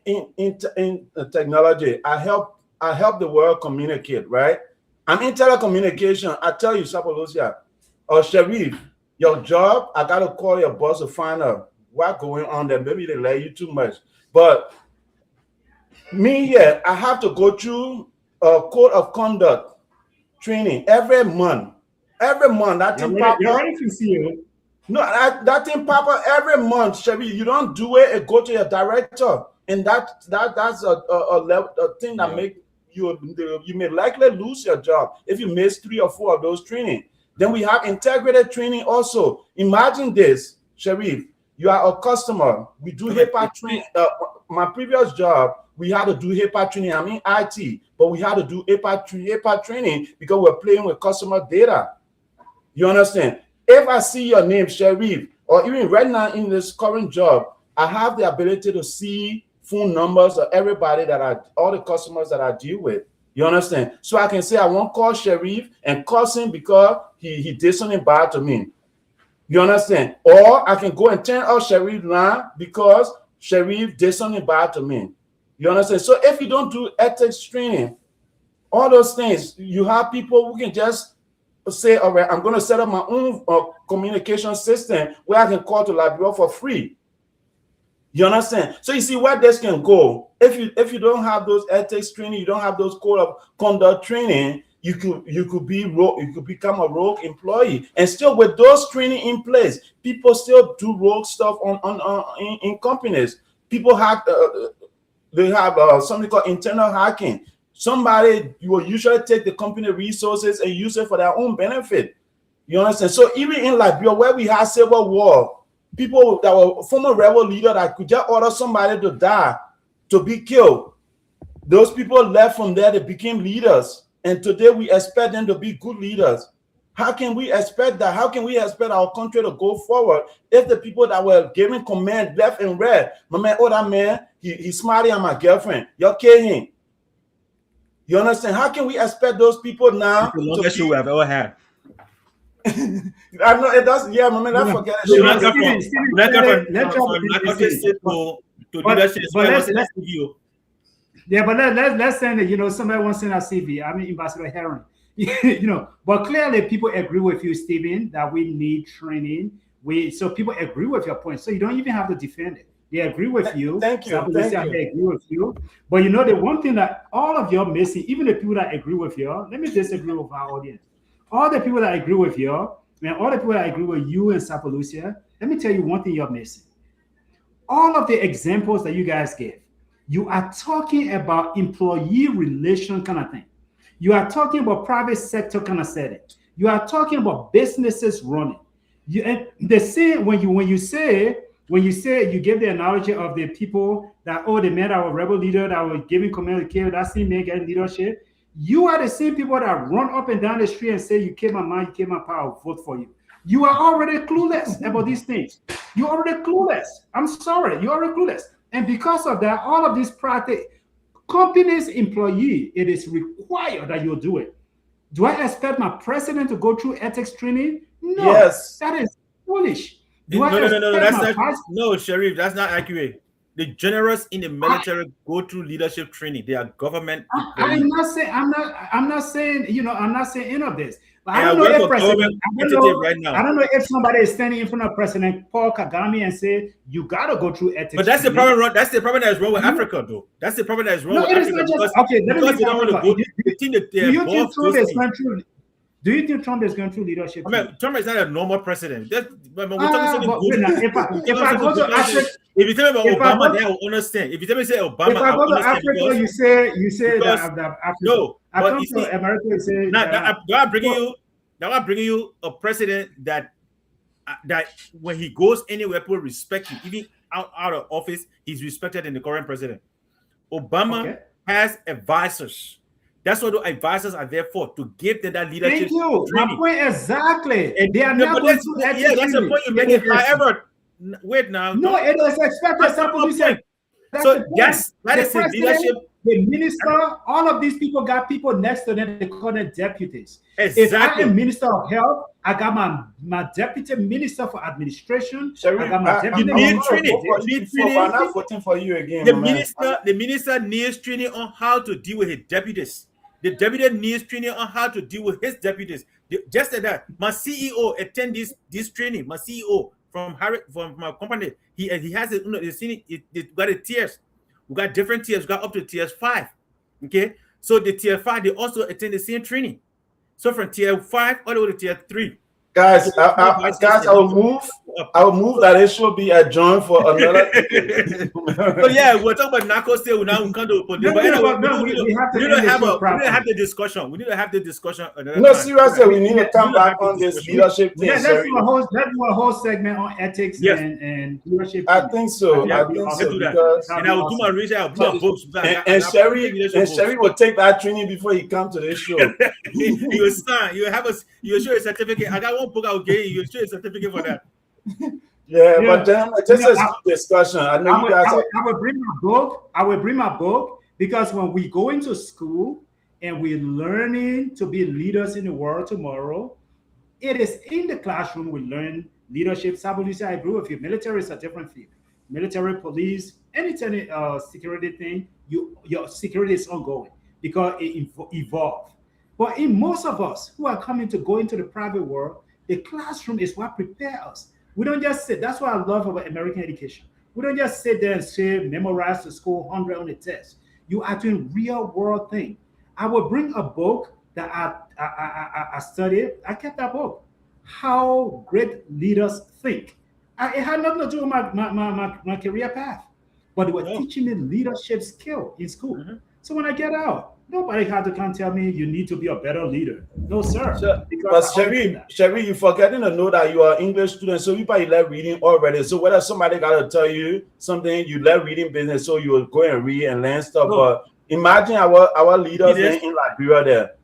in technology. I help the world communicate, right? I'm in telecommunication. I tell you, Sapolosia or Sharif, your job, I gotta call your boss to find out what's going on there. Maybe they let you too much. But me here, I have to go through a code of conduct training every month. Every month, that thing pop up. No, that thing pop up every month, Sharif. You don't do it and go to your director. And that's a thing that make you may likely lose your job if you miss 3 or 4 of those training. Then we have integrated training also. Imagine this, Sharif. You are a customer. We do HIPAA training. My previous job, we had to do HIPAA training. I'm in IT, but we had to do HIPAA training because we're playing with customer data. You understand? If I see your name, Sharif, or even right now in this current job, I have the ability to see phone numbers of everybody all the customers that I deal with. You understand? So I can say I won't call Sharif and cuss him because he did something bad to me. You understand? Or I can go and turn off Sharif now because Sharif did something bad to me. You understand? So if you don't do ethics training, all those things, you have people who can just say, all right, I'm going to set up my own communication system where I can call to Liberia for free. You understand? So you see where this can go. If you don't have those ethics training, you don't have those code of conduct training, you could become a rogue employee. And still with those training in place, people still do rogue stuff in companies. People hack. They have something called internal hacking. Somebody will usually take the company resources and use it for their own benefit. You understand? So even in Liberia, where we had civil war, people that were former rebel leader that could just order somebody to die, to be killed, those people left from there, they became leaders. And today we expect them to be good leaders. How can we expect that? How can we expect our country to go forward if the people that were giving command left and right? My man, oh, that man, he's smarting on my girlfriend. You'll kill him. You understand? How can we expect those people now? The longest show we have ever had. I know it does. Yeah, my man, I forget it. Let's send it. You know, somebody wants to send our CV. I mean, Ambassador Heron. You know, but clearly people agree with you, Stephen, that we need training. So people agree with your point. So you don't even have to defend it. They agree with you. Thank you. They agree with you. But you know, the one thing that all of you are missing, even the people that agree with you, let me disagree with our audience. All the people that agree with you, and all the people that agree with you and Sapalucia, let me tell you one thing you're missing. All of the examples that you guys gave, you are talking about employee relation kind of thing. You are talking about private sector kind of setting. You are talking about businesses running. The same when you say you give the analogy of the people that they met our rebel leader that were giving command to kill, that same man getting leadership. You are the same people that run up and down the street and say you came my mind, you came my power, I'll vote for you. You are already clueless about these things. You're already clueless. I'm sorry, you're already clueless. And because of that, all of these practice companies employee, it is required that you do it. Do I expect my president to go through ethics training? No, yes. That is foolish. No, Sharif, that's not accurate. The generals in the military go through leadership training. They are government. I'm not saying, you know, I'm not saying any of this. But I don't know if somebody is standing in front of President Paul Kagame and say you gotta go through ethics. But that's the problem. That's the problem that is wrong with Africa, though. That's the problem that is wrong with Africa. Because they don't want to go. They think that do you think Trump is going through leadership? I mean, Trump is not a normal president. If I go to Africa, if you tell me about Obama, they will understand. If you tell me say Obama, if I go to Africa, you say that Africa. No, I come to America and say now I'm bringing you a president that when he goes anywhere, people respect him. Even out of office, he's respected in the current president. Obama has advisors. That's what the advisors are there for, to give them that leadership. Thank you. Training. My point exactly. And they are not going to that's the point you make it. However, wait now. No, it is expected. That is the leadership. The minister, all of these people got people next to them. They call them deputies. Exactly. If I'm Minister of Health, I got my deputy minister for administration. I got my deputy. I'm not voting for you again. The minister needs training on how to deal with his deputies. The deputy needs training on how to deal with his deputies. Just like that, my CEO attend this training. My CEO from my company, he has it. They got a tiers. We got different tiers. We got up to tiers 5. Okay, so the tier 5 they also attend the same training. So from tier 5 all the way to tier 3. Guys, I will move that it should be adjourned for another. So yeah, we're talking about Narco still. Now we can't do it. We need to have the discussion. We need to have the discussion. No, seriously, we need to come back on this leadership thing. Let's do a whole segment on ethics and leadership. I think so. I think so. And I will do my research. I'll do my books. And Sherry will take that training before he comes to this show. You sign. You show a certificate. I got one book I'll give you. You show a certificate for that. Yeah, but then this is a discussion. I know you guys. I will bring my book. I will bring my book because when we go into school and we're learning to be leaders in the world tomorrow, it is in the classroom we learn leadership. Sabalusi, I agree with you. Military is a different field. Military, police, any security thing, your security is ongoing because it evolves. But in most of us who are coming to go into the private world, the classroom is what prepares us. We don't just sit. That's what I love about American education. We don't just sit there and say, memorize the school 100 on the test. You are doing real world thing. I will bring a book that I studied. I kept that book. How great leaders think. It had nothing to do with my career path, but they were No. teaching me leadership skill in school. Mhm. So when I get out, nobody had to come tell me you need to be a better leader. No, sir. So, Because but I already did that. Sherry, you forgetting to know that you are an English student, so you probably like reading already. So whether somebody got to tell you something, you like reading business, so you will go and read and learn stuff. No. But imagine our leaders It is. in Liberia there.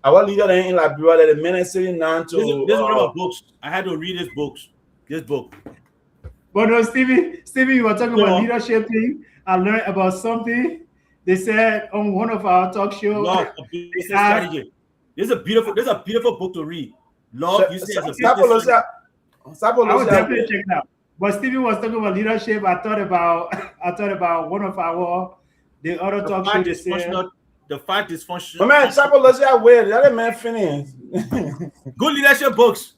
Our leader in Liberia there, the men are sitting down to. This is one of my books. I had to read this books. This book. But no, Stevie, you were talking No. about leadership thing. I learned about something. They said on one of our talk shows. Love a business strategy. This is a beautiful book to read. Love you say as a business strategy. I would definitely check it out. But Stevie was talking about leadership. I thought about one of the other talk shows. They said, The five dysfunctional. My man, Sapolosia, where that man finish. Good leadership books.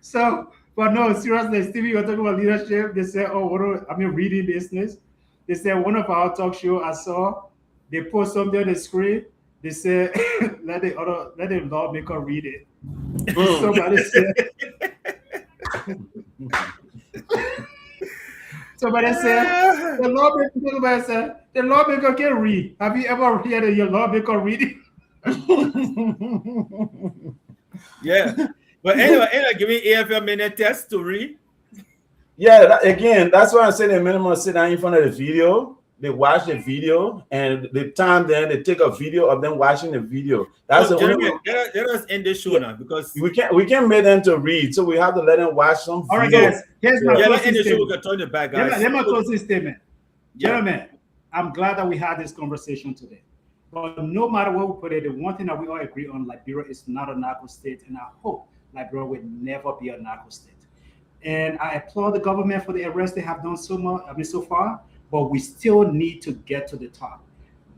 So, but no, seriously, Stevie, you're talking about leadership. They said, reading business. They said one of our talk show I saw, they post something on the screen. They said, let the lawmaker read it. Somebody said, the lawmaker can read. Have you ever heard your lawmaker reading? Yeah. But anyway, give me AFL minute test to read. Yeah, that's why I say the minimum sit down in front of the video. They watch the video, and the time then they take a video of them watching the video. That's the only way. Let us end this show now because we can't make them to read, so we have to let them watch some. All right, guys. Here's my closing statement. We can turn it back, guys. Let me closing statement. Gentlemen, I'm glad that we had this conversation today. But no matter what we put it, the one thing that we all agree on, Liberia is not a narco state, and I hope Liberia will never be a narco state. And I applaud the government for the arrest they have done so far, but we still need to get to the top.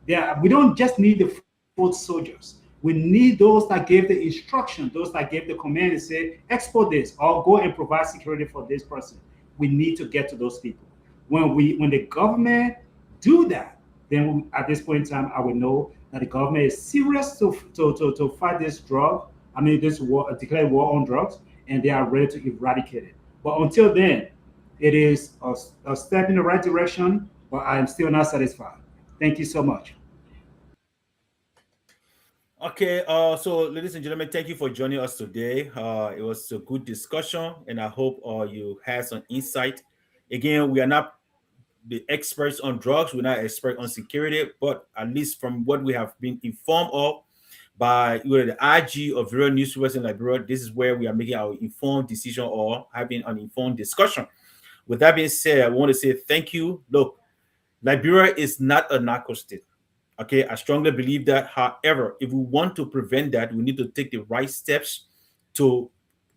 We don't just need the foot soldiers. We need those that gave the instruction, those that gave the command and say, export this, or go and provide security for this person. We need to get to those people. When the government do that, then at this point in time, I will know that the government is serious to fight this war, declare war on drugs, and they are ready to eradicate it. But until then, it is a step in the right direction, but I am still not satisfied. Thank you so much. Okay, so ladies and gentlemen, thank you for joining us today. It was a good discussion, and I hope you had some insight. Again, we are not the experts on drugs, we're not experts on security, but at least from what we have been informed of by either the IG or various newspapers in Liberia, this is where we are making our informed decision or having an informed discussion. With that being said, I want to say thank you. Look, Liberia is not a narco state. Okay, I strongly believe that. However, if we want to prevent that, we need to take the right steps to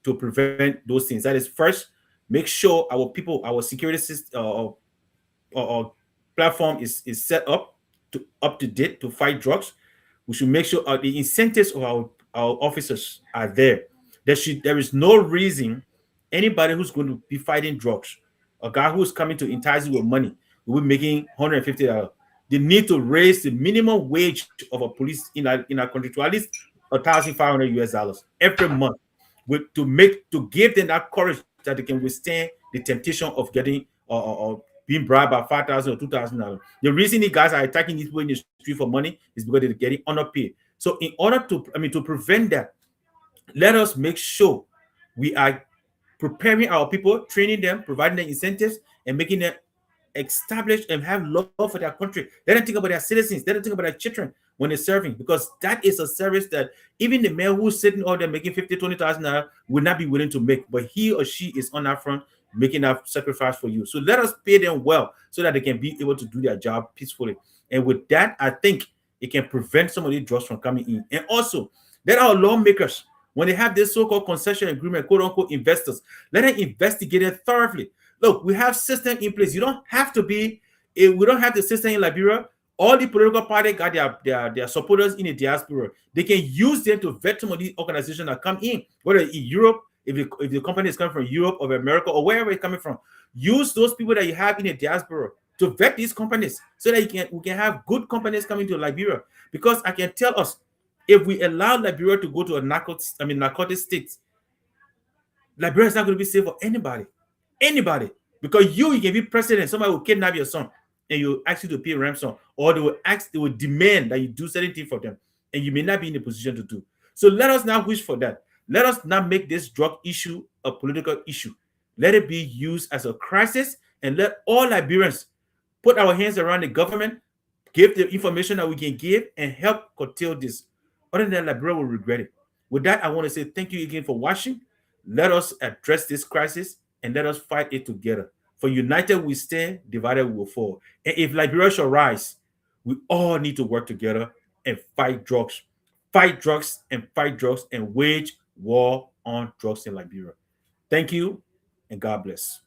prevent those things. That is, first, make sure our people, our security system or platform is set up to date to fight drugs. We should make sure the incentives of our officers are there. There is no reason anybody who's going to be fighting drugs, a guy who's coming to entice you with money, will be making $150. They need to raise the minimum wage of a police in our country to at least $1,500 every month, to give them that courage that they can withstand the temptation of getting or being bribed by $5,000 or $2,000. The reason the guys are attacking these people in the street for money is because they're getting underpaid. So in order to prevent that, let us make sure we are preparing our people, training them, providing them incentives, and making them establish and have love for their country. Let them think about their citizens. Let them think about their children when they're serving, because that is a service that even the man who's sitting out there making $50,000, $20,000 would not be willing to make, but he or she is on that front making that sacrifice for you. So let us pay them well so that they can be able to do their job peacefully. And with that, I think it can prevent some of these drugs from coming in. And also, let our lawmakers, when they have this so-called concession agreement, quote-unquote investors, let them investigate it thoroughly. Look, we have system in place. We don't have the system in Liberia. All the political parties got their supporters in the diaspora. They can use them to vet some of these organizations that come in, whether in Europe, if the company is coming from Europe or America or wherever it's coming from, use those people that you have in the diaspora to vet these companies so that we can have good companies coming to Liberia. Because I can tell us, if we allow Liberia to go to a narcotic state, Liberia is not going to be safe for anybody. Because you can be president, somebody will kidnap your son and you ask you to pay ransom, or they will demand that you do certain things for them, and you may not be in a position to do. So let us not wish for that. Let us not make this drug issue a political issue. Let it be used as a crisis, and let all Liberians put our hands around the government, give the information that we can give, and help curtail this. Other than that, Liberia will regret it. With that, I want to say thank you again for watching. Let us address this crisis and let us fight it together. For united we stand, divided we will fall. And if Liberia shall rise, we all need to work together and fight drugs, and wage war on drugs in Liberia. Thank you, and God bless.